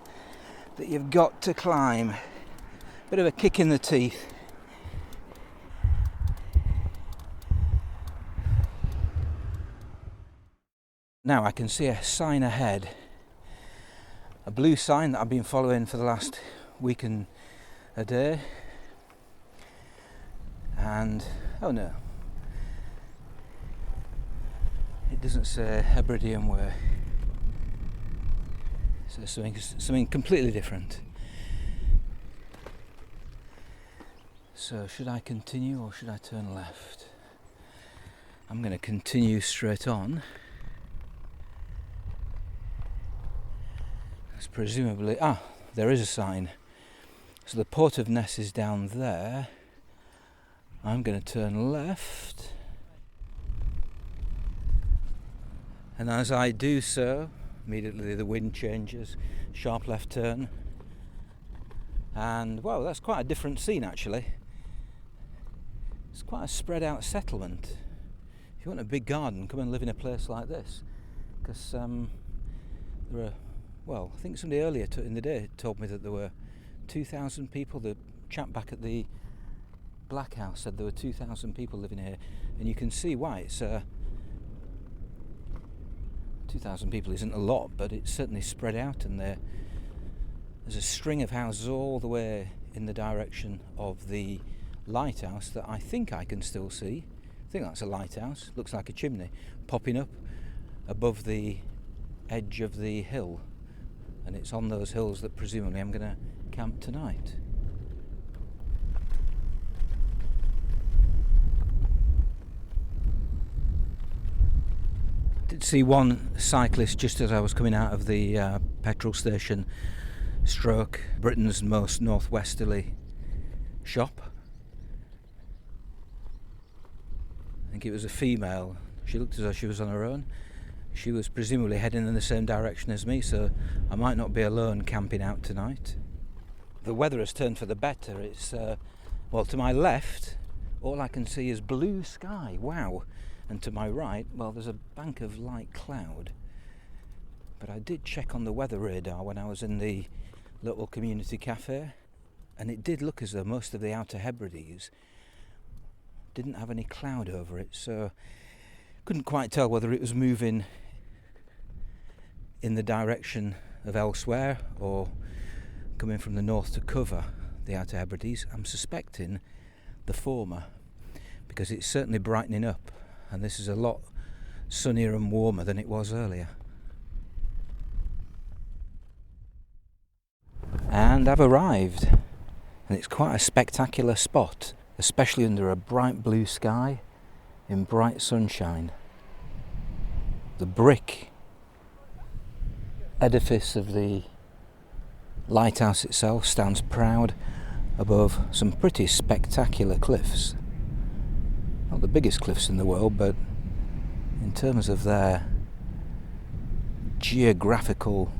that you've got to climb. Bit of a kick in the teeth. Now I can see a sign ahead, a blue sign that I've been following for the last week and a day, and oh no, it doesn't say Hebridean Way, it says something completely different. So should I continue or should I turn left? I'm going to continue straight on. Presumably, there is a sign. So the Port of Ness is down there. I'm going to turn left. And as I do so, immediately the wind changes, sharp left turn. And well, that's quite a different scene actually. It's quite a spread out settlement. If you want a big garden, come and live in a place like this. Because there are, well, I think somebody earlier in the day told me that there were 2,000 people. The chap back at the Black House said there were 2,000 people living here, and you can see why. It's 2,000 people isn't a lot, but it's certainly spread out, and there's a string of houses all the way in the direction of the lighthouse that I think I can still see. I think that's a lighthouse. Looks like a chimney popping up above the edge of the hill. And it's on those hills that presumably I'm going to camp tonight. I did see one cyclist just as I was coming out of the petrol station stroke Britain's most northwesterly shop. I think it was a female. She looked as though she was on her own. She was presumably heading in the same direction as me, so I might not be alone camping out tonight. The weather has turned for the better. It's, well, to my left, all I can see is blue sky. Wow. And to my right, well, there's a bank of light cloud. But I did check on the weather radar when I was in the little community cafe, and it did look as though most of the Outer Hebrides didn't have any cloud over it, so Couldn't quite tell whether it was moving in the direction of elsewhere or coming from the north to cover the Outer Hebrides. I'm suspecting the former, because it's certainly brightening up, and this is a lot sunnier and warmer than it was earlier. And I've arrived, and it's quite a spectacular spot, especially under a bright blue sky in bright sunshine. The brick edifice of the lighthouse itself stands proud above some pretty spectacular cliffs. Not the biggest cliffs in the world, but in terms of their geographical,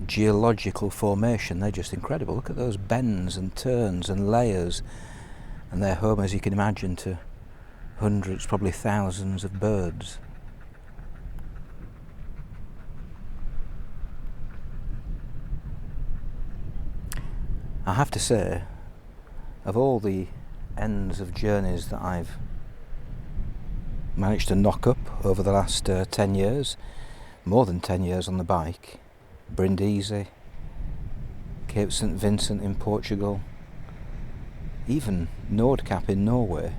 geological formation, they're just incredible. Look at those bends and turns and layers, and they're home, as you can imagine, to hundreds, probably thousands of birds. I have to say, of all the ends of journeys that I've managed to knock up over the last 10 years, more than 10 years on the bike, Brindisi, Cape St Vincent in Portugal, even Nordkapp in Norway,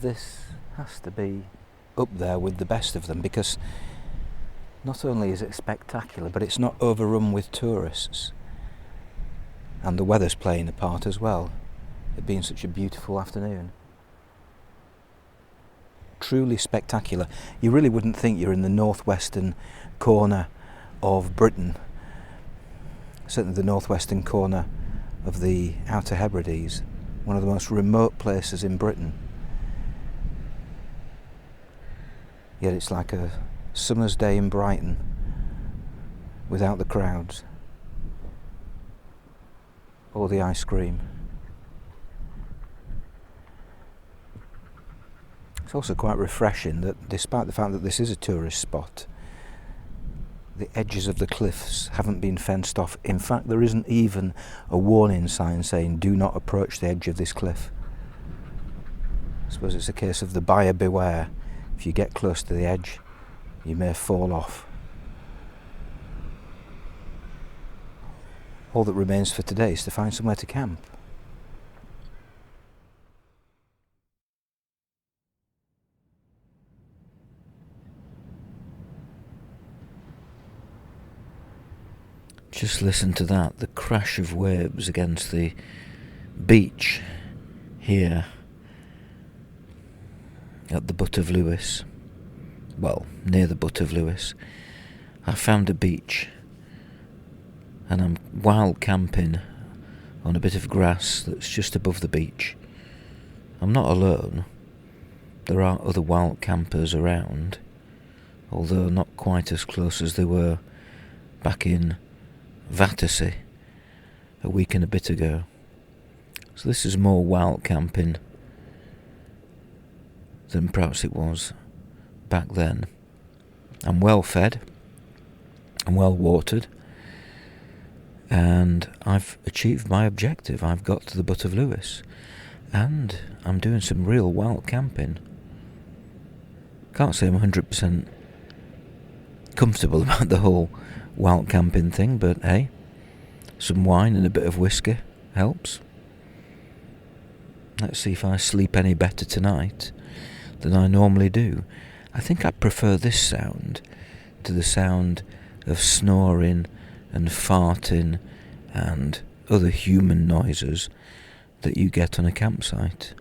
this has to be up there with the best of them, because not only is it spectacular, but it's not overrun with tourists. And the weather's playing a part as well, it being such a beautiful afternoon. Truly spectacular. You really wouldn't think you're in the northwestern corner of Britain, certainly the northwestern corner of the Outer Hebrides, one of the most remote places in Britain. Yet it's like a summer's day in Brighton without the crowds or the ice cream. It's also quite refreshing that, despite the fact that this is a tourist spot, the edges of the cliffs haven't been fenced off. In fact, there isn't even a warning sign saying do not approach the edge of this cliff. I suppose it's a case of the buyer beware. If you get close to the edge, you may fall off. All that remains for today is to find somewhere to camp. Just listen to that, the crash of waves against the beach here at the Butt of Lewis. Well, near the Butt of Lewis. I found a beach and I'm wild camping on a bit of grass that's just above the beach. I'm not alone. There are other wild campers around, although not quite as close as they were back in Vatersay a week and a bit ago. So this is more wild camping than perhaps it was back then. I'm well fed, I'm well watered, and I've achieved my objective. I've got to the Butt of Lewis, and I'm doing some real wild camping. Can't say I'm 100% comfortable about the whole wild camping thing, but hey, some wine and a bit of whiskey helps. Let's see if I sleep any better tonight than I normally do. I think I prefer this sound to the sound of snoring and farting and other human noises that you get on a campsite.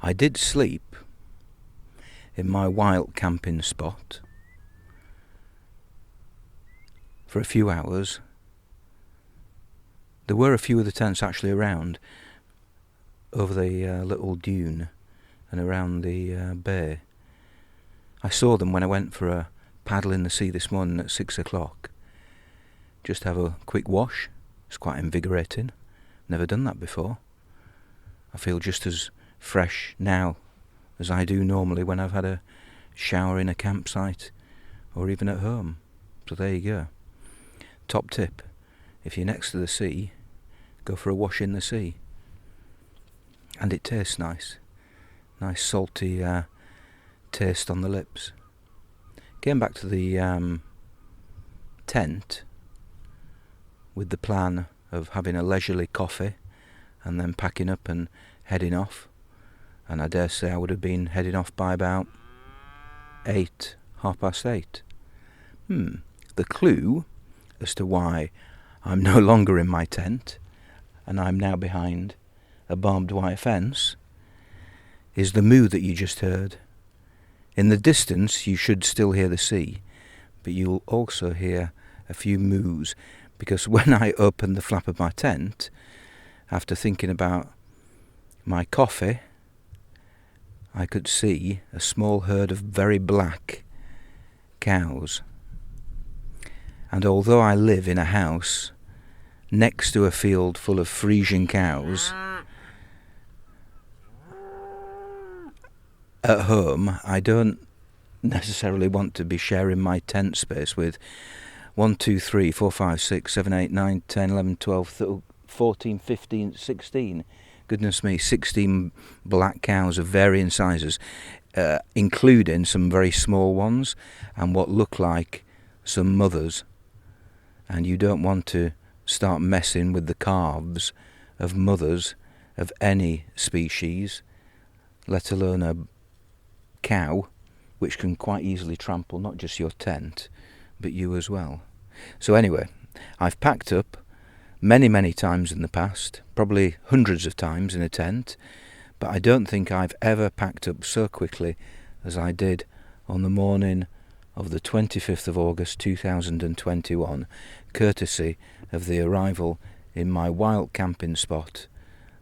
I did sleep in my wild camping spot for a few hours. There were a few of the tents actually around over the little dune and around the bay. I saw them when I went for a paddle in the sea this morning at 6 o'clock. Just have a quick wash. It's quite invigorating. Never done that before. I feel just as fresh now as I do normally when I've had a shower in a campsite or even at home. So there you go. Top tip, if you're next to the sea, go for a wash in the sea. And it tastes nice. Nice salty taste on the lips. Getting back to the tent with the plan of having a leisurely coffee and then packing up and heading off. And I dare say I would have been heading off by about 8, 8:30. The clue as to why I'm no longer in my tent and I'm now behind a barbed wire fence is the moo that you just heard. In the distance you should still hear the sea, but you'll also hear a few moos, because when I opened the flap of my tent, after thinking about my coffee, I could see a small herd of very black cows. And although I live in a house next to a field full of Frisian cows, at home I don't necessarily want to be sharing my tent space with 1, 2, 3, 4, 5, 6, 7, 8, 9, 10, 11, 12, 14, 15, 16. Goodness me, 16 black cows of varying sizes, including some very small ones and what look like some mothers. And you don't want to start messing with the calves of mothers of any species, let alone a cow, which can quite easily trample not just your tent, but you as well. So anyway, I've packed up many times in the past, probably hundreds of times in a tent, but I don't think I've ever packed up so quickly as I did on the morning of the 25th of August 2021, courtesy of the arrival in my wild camping spot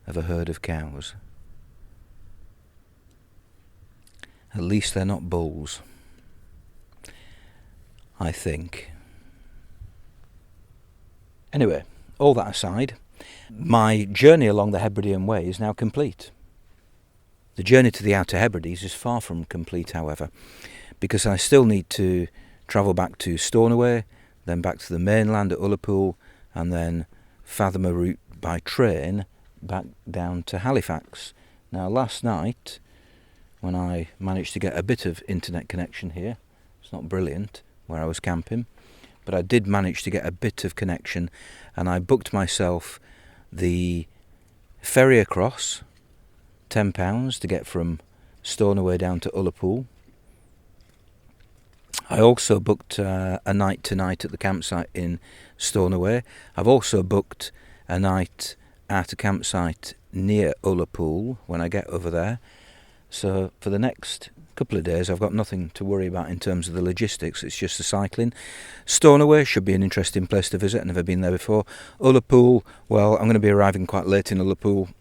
of a herd of cows. At least they're not bulls, I think. Anyway, all that aside, my journey along the Hebridean Way is now complete. The journey to the Outer Hebrides is far from complete, however, because I still need to travel back to Stornoway, then back to the mainland at Ullapool, and then fathom a route by train back down to Halifax. Now, last night, when I managed to get a bit of internet connection here, it's not brilliant where I was camping, but I did manage to get a bit of connection, and I booked myself the ferry across, £10 to get from Stornoway down to Ullapool. I also booked a night tonight at the campsite in Stornoway. I've also booked a night at a campsite near Ullapool when I get over there. So for the next couple of days I've got nothing to worry about in terms of the logistics, it's just the cycling. Stornoway should be an interesting place to visit, I've never been there before. Ullapool, well, I'm going to be arriving quite late in Ullapool,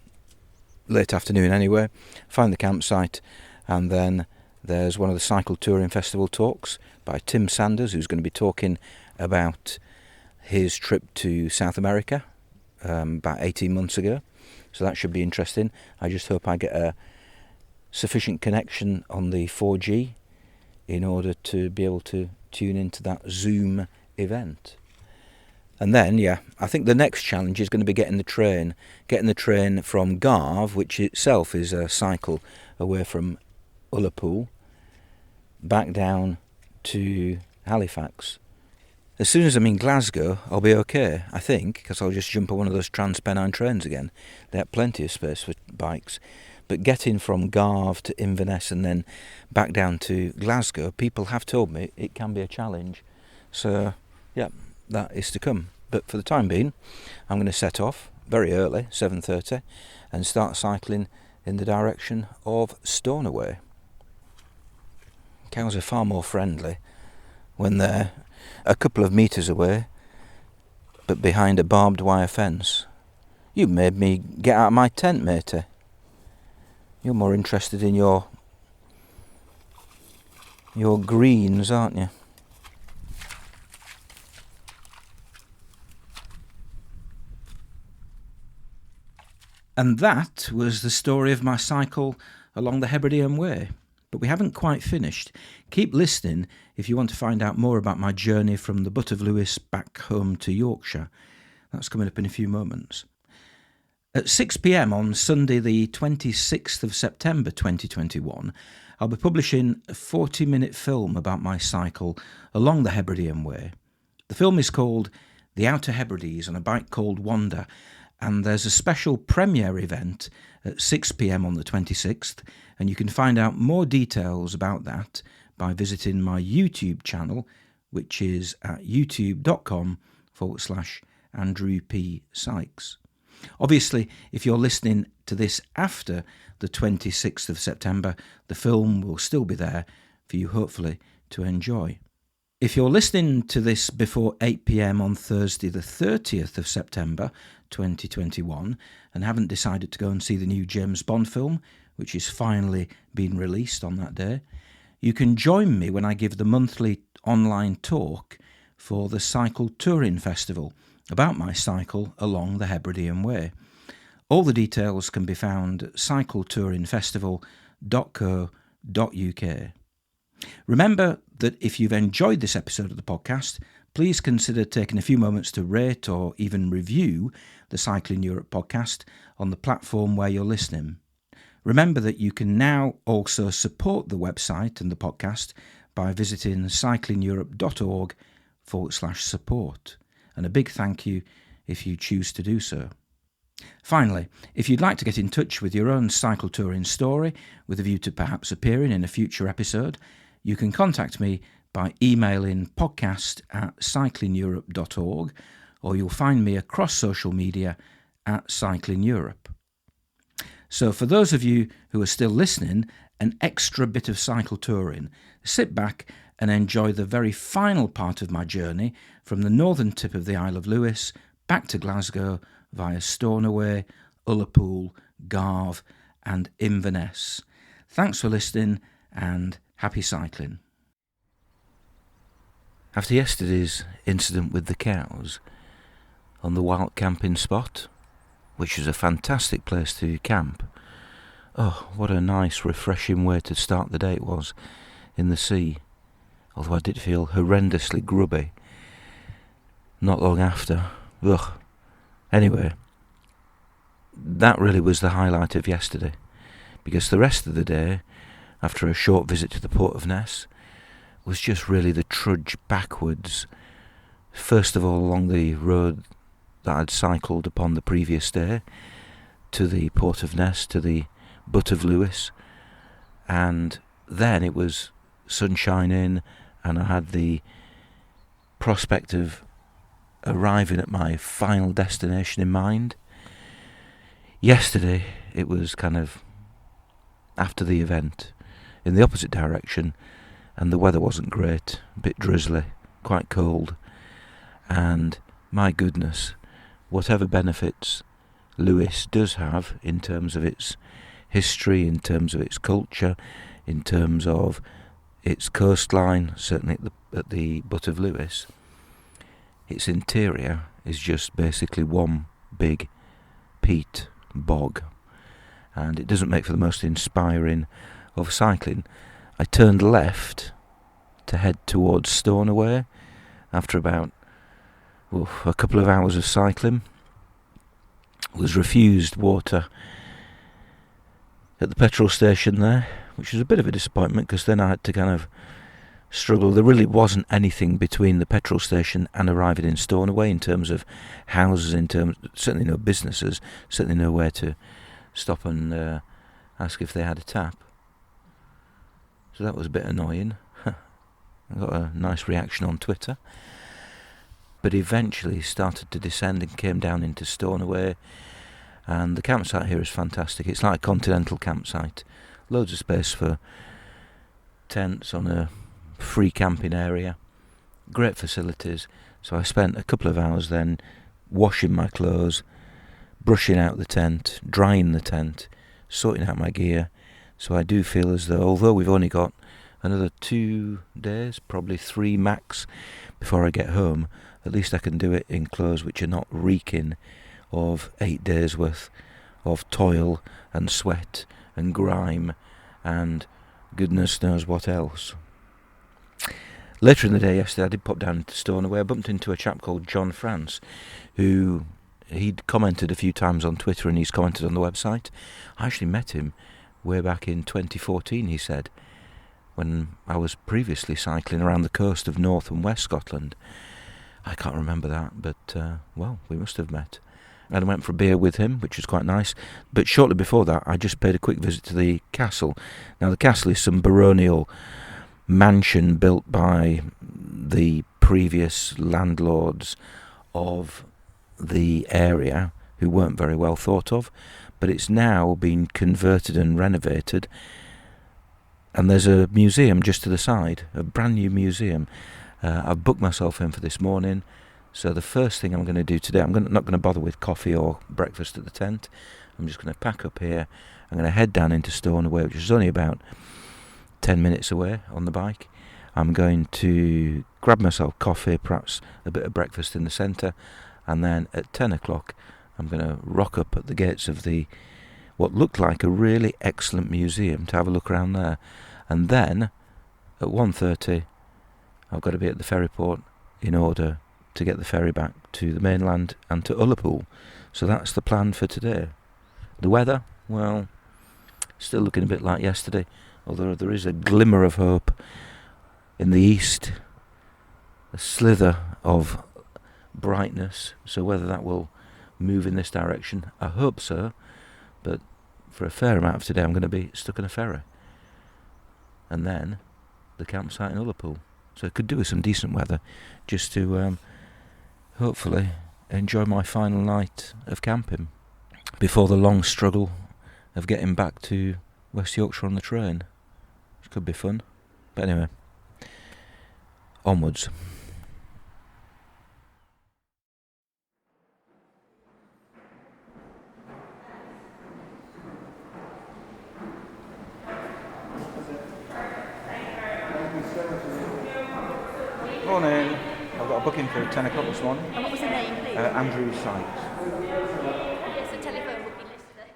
late afternoon anyway. Find the campsite, and then there's one of the Cycle Touring Festival talks by Tim Sanders, who's going to be talking about his trip to South America about 18 months ago. So that should be interesting. I just hope I get a sufficient connection on the 4G in order to be able to tune into that Zoom event. And then, I think the next challenge is going to be getting the train from Garve, which itself is a cycle away from Ullapool, back down to Halifax. As soon as I'm in Glasgow, I'll be okay, I think, because I'll just jump on one of those Transpennine trains again. They have plenty of space for bikes. But getting from Garve to Inverness and then back down to Glasgow, people have told me it can be a challenge. So, that is to come. But for the time being, I'm going to set off very early, 7:30, and start cycling in the direction of Stornoway. Cows are far more friendly when they're a couple of metres away, but behind a barbed wire fence. You made me get out of my tent, matey. You're more interested in your greens, aren't you? And that was the story of my cycle along the Hebridean Way. But we haven't quite finished. Keep listening if you want to find out more about my journey from the Butt of Lewis back home to Yorkshire. That's coming up in a few moments. At 6 p.m. on Sunday the 26th of September 2021, I'll be publishing a 40-minute film about my cycle along the Hebridean Way. The film is called The Outer Hebrides on a bike called Wanda, and there's a special premiere event at 6 p.m. on the 26th, and you can find out more details about that by visiting my YouTube channel, which is at youtube.com/Andrew P. Sykes. Obviously, if you're listening to this after the 26th of September, the film will still be there for you, hopefully, to enjoy. If you're listening to this before 8 p.m. on Thursday the 30th of September 2021 and haven't decided to go and see the new James Bond film, which is finally being released on that day, you can join me when I give the monthly online talk for the Cycle Touring Festival about my cycle along the Hebridean Way. All the details can be found at cycletouringfestival.co.uk. Remember that if you've enjoyed this episode of the podcast, please consider taking a few moments to rate or even review the Cycling Europe podcast on the platform where you're listening. Remember that you can now also support the website and the podcast by visiting cyclingeurope.org/support. And a big thank you if you choose to do so. Finally, if you'd like to get in touch with your own cycle touring story with a view to perhaps appearing in a future episode, you can contact me by emailing podcast@cyclingeurope.org, or you'll find me across social media at Cycling Europe. So for those of you who are still listening, an extra bit of cycle touring. Sit back and enjoy the very final part of my journey from the northern tip of the Isle of Lewis back to Glasgow via Stornoway, Ullapool, Garve and Inverness. Thanks for listening and happy cycling. After yesterday's incident with the cows on the wild camping spot, which was a fantastic place to camp, oh, what a nice refreshing way to start the day it was in the sea, although I did feel horrendously grubby not long after. Ugh. Anyway, that really was the highlight of yesterday, because the rest of the day, after a short visit to the port of Ness, was just really the trudge backwards, first of all along the road that I'd cycled upon the previous day to the port of Ness, to the Butt of Lewis, and then it was sunshine in and I had the prospect of arriving at my final destination in mind. Yesterday it was kind of after the event in the opposite direction, and the weather wasn't great, a bit drizzly, quite cold, and my goodness, whatever benefits Lewis does have in terms of its history, in terms of its culture, in terms of its coastline, certainly at the Butt of Lewis, its interior is just basically one big peat bog, and it doesn't make for the most inspiring of cycling. I turned left to head towards Stornoway after about a couple of hours of cycling. Was refused water at the petrol station there, which was a bit of a disappointment, because then I had to kind of struggle. There really wasn't anything between the petrol station and arriving in Stornoway in terms of houses, in terms certainly no businesses, certainly nowhere to stop and ask if they had a tap. So that was a bit annoying. I got a nice reaction on Twitter, but eventually started to descend and came down into Stornoway, and the campsite here is fantastic. It's like a continental campsite, loads of space for tents on a free camping area, great facilities. So I spent a couple of hours then washing my clothes, brushing out the tent, drying the tent, sorting out my gear. So I do feel as though, although we've only got another 2 days, probably 3 max, before I get home, at least I can do it in clothes which are not reeking of 8 days worth of toil and sweat and grime and goodness knows what else. Later in the day yesterday, I did pop down to Stornoway. I bumped into a chap called John France, who he'd commented a few times on Twitter and he's commented on the website. I actually met him way back in 2014, he said, when I was previously cycling around the coast of North and West Scotland. I can't remember that, but, well, we must have met. And I went for a beer with him, which was quite nice. But shortly before that, I just paid a quick visit to the castle. Now, the castle is some baronial mansion built by the previous landlords of the area, who weren't very well thought of, but it's now been converted and renovated, and there's a museum just to the side, a brand new museum. I've booked myself in for this morning, so the first thing I'm going to do today, I'm not going to bother with coffee or breakfast at the tent. I'm just going to pack up here. I'm going to head down into Stornoway, which is only about 10 minutes away on the bike. I'm going to grab myself coffee, perhaps a bit of breakfast in the centre, and then at 10 o'clock I'm going to rock up at the gates of what looked like a really excellent museum to have a look around there. And then at 1:30 I've got to be at the ferry port in order to get the ferry back to the mainland and to Ullapool. So that's the plan for today. The weather, well, still looking a bit like yesterday, although there is a glimmer of hope in the east, a slither of brightness. So whether that will move in this direction, I hope so, but for a fair amount of today I'm going to be stuck in a ferry. And then the campsite in Ullapool. So I could do with some decent weather just to hopefully enjoy my final night of camping before the long struggle of getting back to West Yorkshire on the train, which could be fun. But anyway, onwards. Morning. I've got a booking for 10 o'clock this morning. And what was the name, please? Andrew Sykes. It's a telephone booking list today.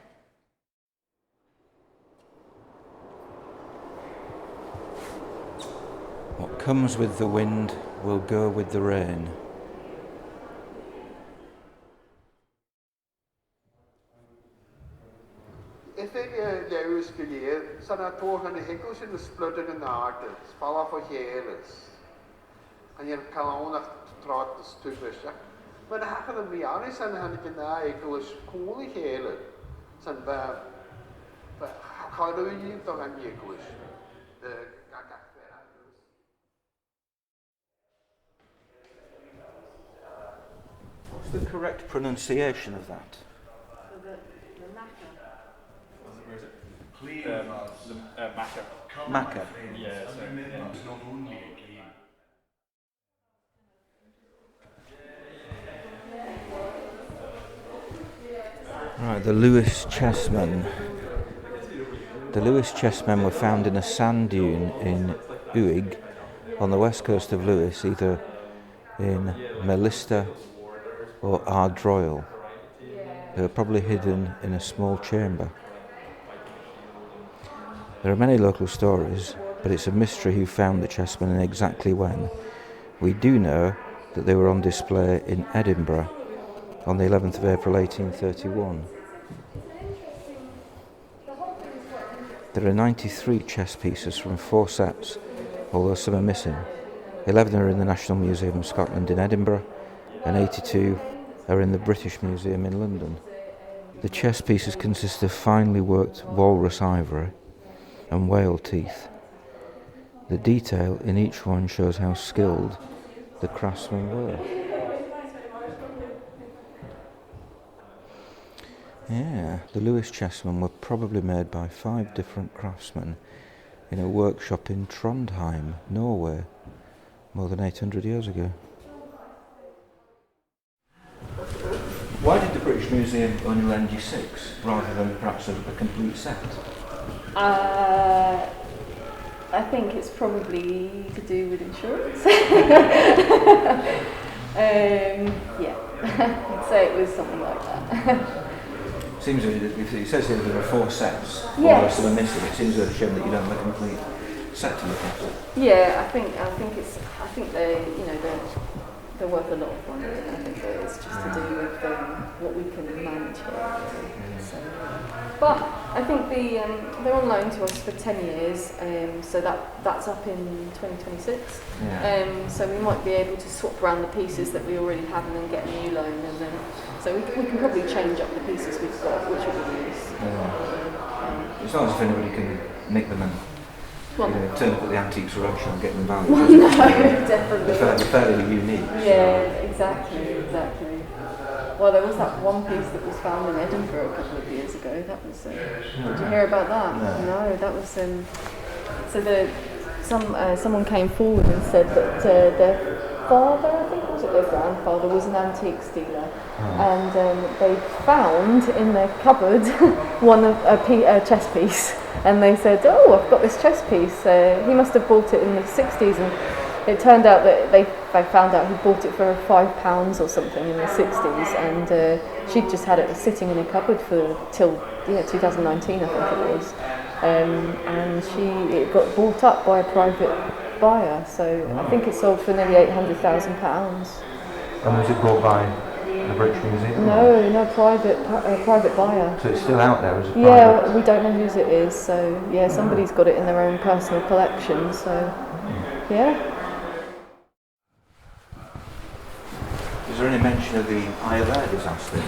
What comes with the wind will go with the rain. If they Lewis Gillier, son I told him the hickles in the splitting in the heart, spalla for years. And you're calling trot the stupid. But I have to be honest, and I can English cool here. Some but how do you talk in English? What's the correct pronunciation of that? Maca. Yeah, Right, the Lewis chessmen. The Lewis chessmen were found in a sand dune in Uig on the west coast of Lewis, either in Melista or Ardroyle. They were probably hidden in a small chamber. There are many local stories, but it's a mystery who found the chessmen and exactly when. We do know that they were on display in Edinburgh on the 11th of April 1831. There are 93 chess pieces from 4 sets, although some are missing. 11 are in the National Museum of Scotland in Edinburgh, and 82 are in the British Museum in London. The chess pieces consist of finely worked walrus ivory and whale teeth. The detail in each one shows how skilled the craftsmen were. Yeah, the Lewis chessmen were probably made by 5 different craftsmen in a workshop in Trondheim, Norway, more than 800 years ago. Why did the British Museum only lend you 6 rather than perhaps a complete set? I think it's probably to do with insurance. Yeah, I'd say it was something like that. Seems it says here there are 4 sets. Yes. Although some are missing. It seems a shame that you don't have a complete set to look at. Yeah, I think they're worth a lot of money. I think that it's just to do with what we can manage here. So, but I think they're on loan to us for 10 years, so that's up in 2026. Yeah. So we might be able to swap around the pieces that we already have and then get a new loan, and then so we can probably change up the pieces we've got, which will be use. It's not as if anybody can nick them and turn up at the antiques roadshow and get them valued. Well, no, definitely. They're fairly unique. Yeah, exactly. Well, there was that one piece that was found in Edinburgh a couple of years ago. That was. Did you hear about that? No, that was. Someone came forward and said that their father, I think, was it their grandfather, was an antiques dealer, and they found in their cupboard a chess piece, and they said, "Oh, I've got this chess piece." He must have bought it in the 60s, and it turned out that they found out he bought it for £5 or something in the 60s, and she'd just had it sitting in a cupboard till 2019, I think it was, and it got bought up by a private buyer, so I think it sold for nearly £800,000. And was it bought by the British Museum? No, private buyer. So it's still out there as a private? Yeah, we don't know whose it is, so yeah, somebody's got it in their own personal collection, so yeah. Is there any mention of the Isle Air disaster?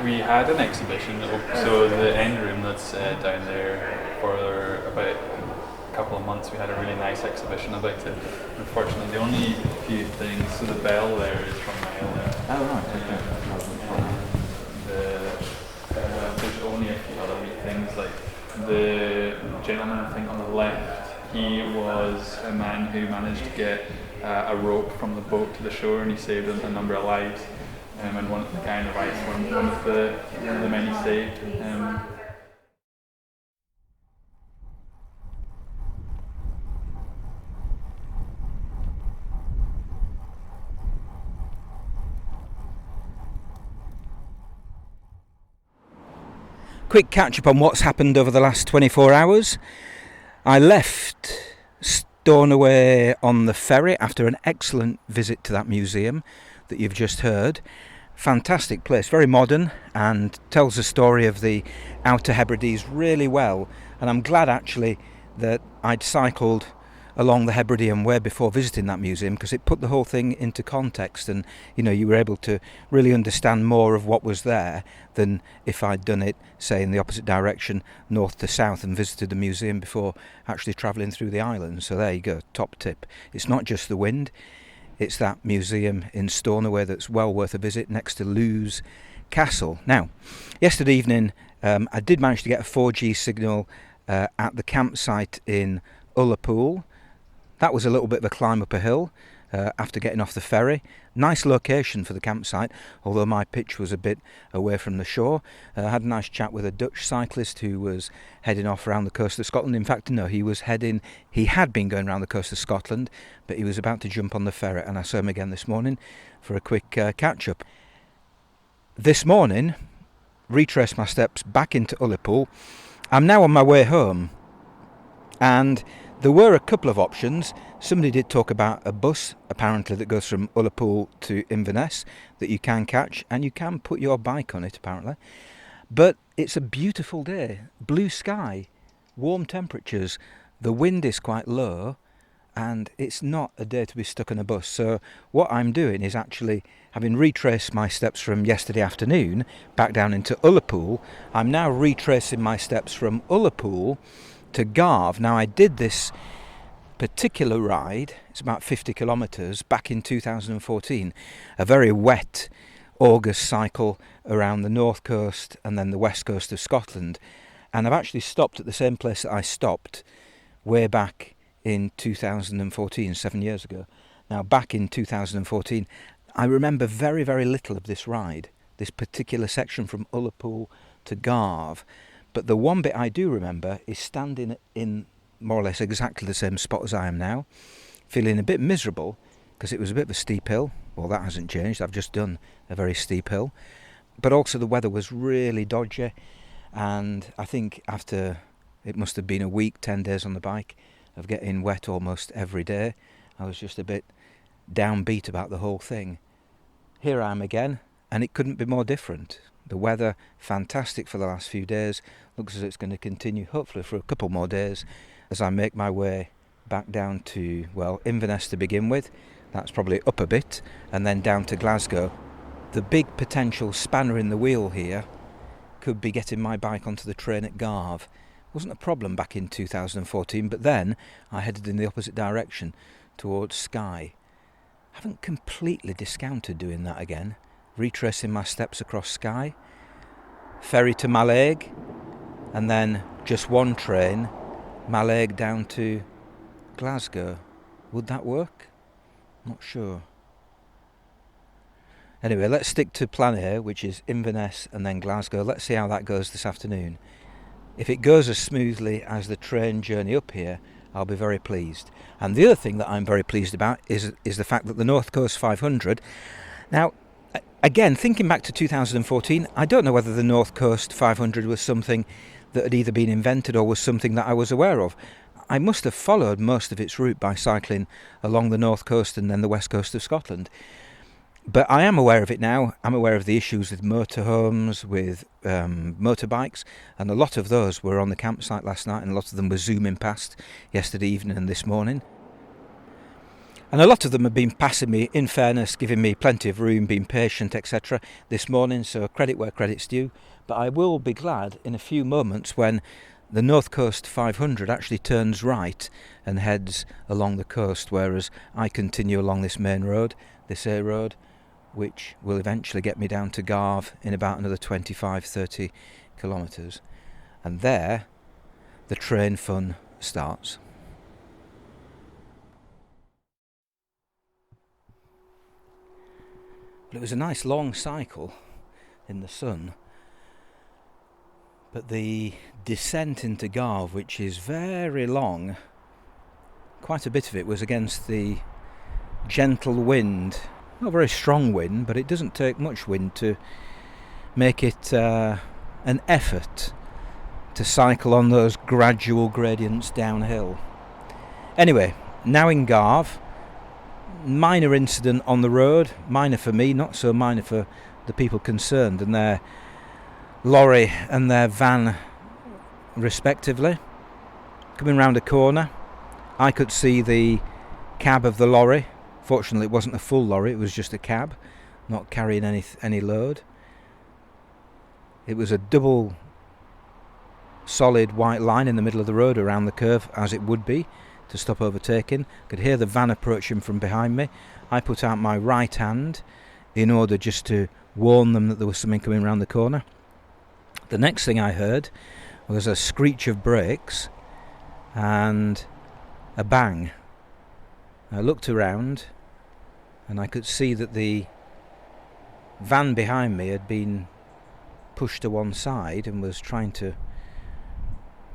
We had an exhibition, so the end room that's down there for about a couple of months, we had a really nice exhibition about it. Unfortunately, the only few things, so the bell there is from the Isle Air. Oh right, there's only a few other wee things, like the gentleman I think on the left, he was a man who managed to get a rope from the boat to the shore, and he saved a number of lives. And the guy on the right is one of the men he saved. Quick catch up on what's happened over the last 24 hours. I left Berneray on the ferry after an excellent visit to that museum that you've just heard. Fantastic place, very modern, and tells the story of the Outer Hebrides really well. And I'm glad actually that I'd cycled along the Hebridean Way before visiting that museum, because it put the whole thing into context, and you were able to really understand more of what was there than if I'd done it, say, in the opposite direction, north to south, and visited the museum before actually travelling through the island. So there you go, top tip. It's not just the wind, it's that museum in Berneray that's well worth a visit, next to Lewes Castle. Now, yesterday evening I did manage to get a 4G signal at the campsite in Ullapool. That was a little bit of a climb up a hill after getting off the ferry. Nice location for the campsite, although my pitch was a bit away from the shore. I had a nice chat with a Dutch cyclist who was heading off around the coast of Scotland. In fact, no, he had been going around the coast of Scotland, but he was about to jump on the ferry, and I saw him again this morning for a quick catch-up. This morning, retraced my steps back into Ullapool. I'm now on my way home, and there were a couple of options. Somebody did talk about a bus, apparently, that goes from Ullapool to Inverness that you can catch, and you can put your bike on it, apparently. But it's a beautiful day, blue sky, warm temperatures, the wind is quite low, and it's not a day to be stuck on a bus. So what I'm doing is actually, having retraced my steps from yesterday afternoon back down into Ullapool, I'm now retracing my steps from Ullapool to Garve. Now, I did this particular ride, it's about 50 kilometres, back in 2014, a very wet August cycle around the north coast and then the west coast of Scotland, and I've actually stopped at the same place that I stopped way back in 2014, 7 years ago. Now, back in 2014, I remember very, very little of this ride, this particular section from Ullapool to Garve. But the one bit I do remember is standing in more or less exactly the same spot as I am now, feeling a bit miserable because it was a bit of a steep hill. Well, that hasn't changed. I've just done a very steep hill. but also the weather was really dodgy, and I think after, it must have been a week, 10 days on the bike of getting wet almost every day, I was just a bit downbeat about the whole thing. Here I am again, and it couldn't be more different. The weather, fantastic for the last few days, looks as though it's going to continue hopefully for a couple more days as I make my way back down to, well, Inverness to begin with. That's probably up a bit, and then down to Glasgow. The big potential spanner in the wheel here could be getting my bike onto the train at Garve. Wasn't a problem back in 2014, but then I headed in the opposite direction towards Skye. Haven't completely discounted doing that again, retracing my steps across Skye, ferry to Mallaig, and then just one train, Mallaig down to Glasgow. Would that work? Not sure. Anyway, let's stick to plan A, which is Inverness and then Glasgow. Let's see how that goes this afternoon. If it goes as smoothly as the train journey up here, I'll be very pleased. And the other thing that I'm very pleased about is the fact that the North Coast 500... Now, again, thinking back to 2014, I don't know whether the North Coast 500 was something that had either been invented or was something that I was aware of. I must have followed most of its route by cycling along the North Coast and then the West Coast of Scotland. But I am aware of it now. I'm aware of the issues with motorhomes, with motorbikes, and a lot of those were on the campsite last night, and a lot of them were zooming past yesterday evening and this morning. And a lot of them have been passing me, in fairness, giving me plenty of room, being patient, etc. this morning, so credit where credit's due. But I will be glad in a few moments when the North Coast 500 actually turns right and heads along the coast, whereas I continue along this main road, this A road, which will eventually get me down to Garve in about another 25-30 kilometres. And there, the train fun starts. But it was a nice long cycle in the sun. But the descent into Garve, which is very long, quite a bit of it was against the gentle wind. Not a very strong wind, but it doesn't take much wind to make it an effort to cycle on those gradual gradients downhill. Anyway, now in Garve, minor incident on the road, minor for me, not so minor for the people concerned and their lorry and their van respectively. Coming round a corner, I could see the cab of the lorry. Fortunately it wasn't a full lorry, it was just a cab, not carrying any load. It was a double solid white line in the middle of the road around the curve, as it would be, to stop overtaking. Could hear the van approaching from behind me. I put out my right hand in order just to warn them that there was something coming around the corner. The next thing I heard was a screech of brakes and a bang. I looked around and I could see that the van behind me had been pushed to one side and was trying to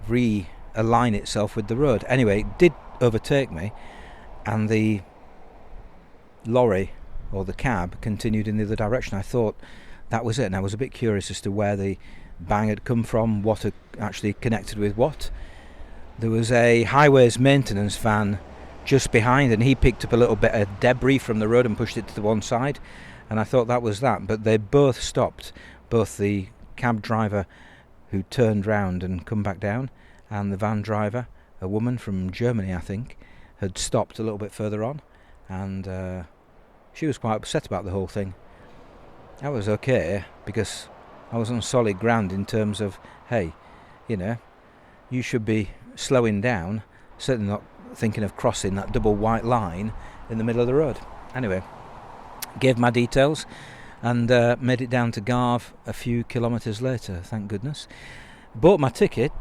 realign itself with the road. Anyway, it did overtake me, and the lorry or the cab continued in the other direction. I thought that was it, and I was a bit curious as to where the bang had come from, what had actually connected with what. There was a highways maintenance van just behind, and he picked up a little bit of debris from the road and pushed it to the one side, and I thought that was that. But they both stopped, both the cab driver who turned round and come back down, and the van driver, a woman from Germany I think, had stopped a little bit further on, and she was quite upset about the whole thing. That was okay, because I was on solid ground in terms of, hey, you know, you should be slowing down, certainly not thinking of crossing that double white line in the middle of the road. Anyway, gave my details and made it down to Garve a few kilometres later, thank goodness. Bought my ticket,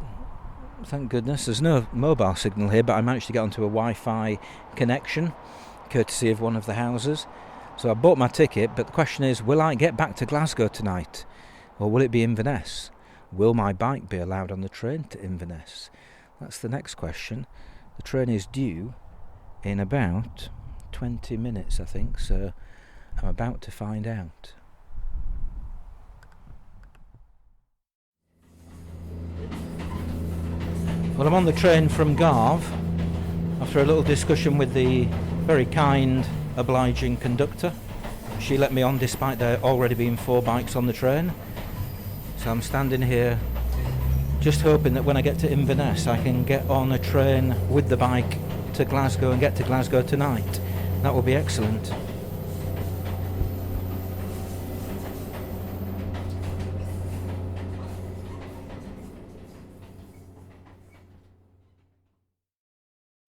thank goodness. There's no mobile signal here, but I managed to get onto a Wi-Fi connection, courtesy of one of the houses. So I bought my ticket, but the question is, will I get back to Glasgow tonight? Or will it be Inverness? Will my bike be allowed on the train to Inverness? That's the next question. The train is due in about 20 minutes, I think, so I'm about to find out. Well, I'm on the train from Garve after a little discussion with the very kind, obliging conductor. She let me on despite there already being 4 bikes on the train. So I'm standing here just hoping that when I get to Inverness I can get on a train with the bike to Glasgow and get to Glasgow tonight. That will be excellent.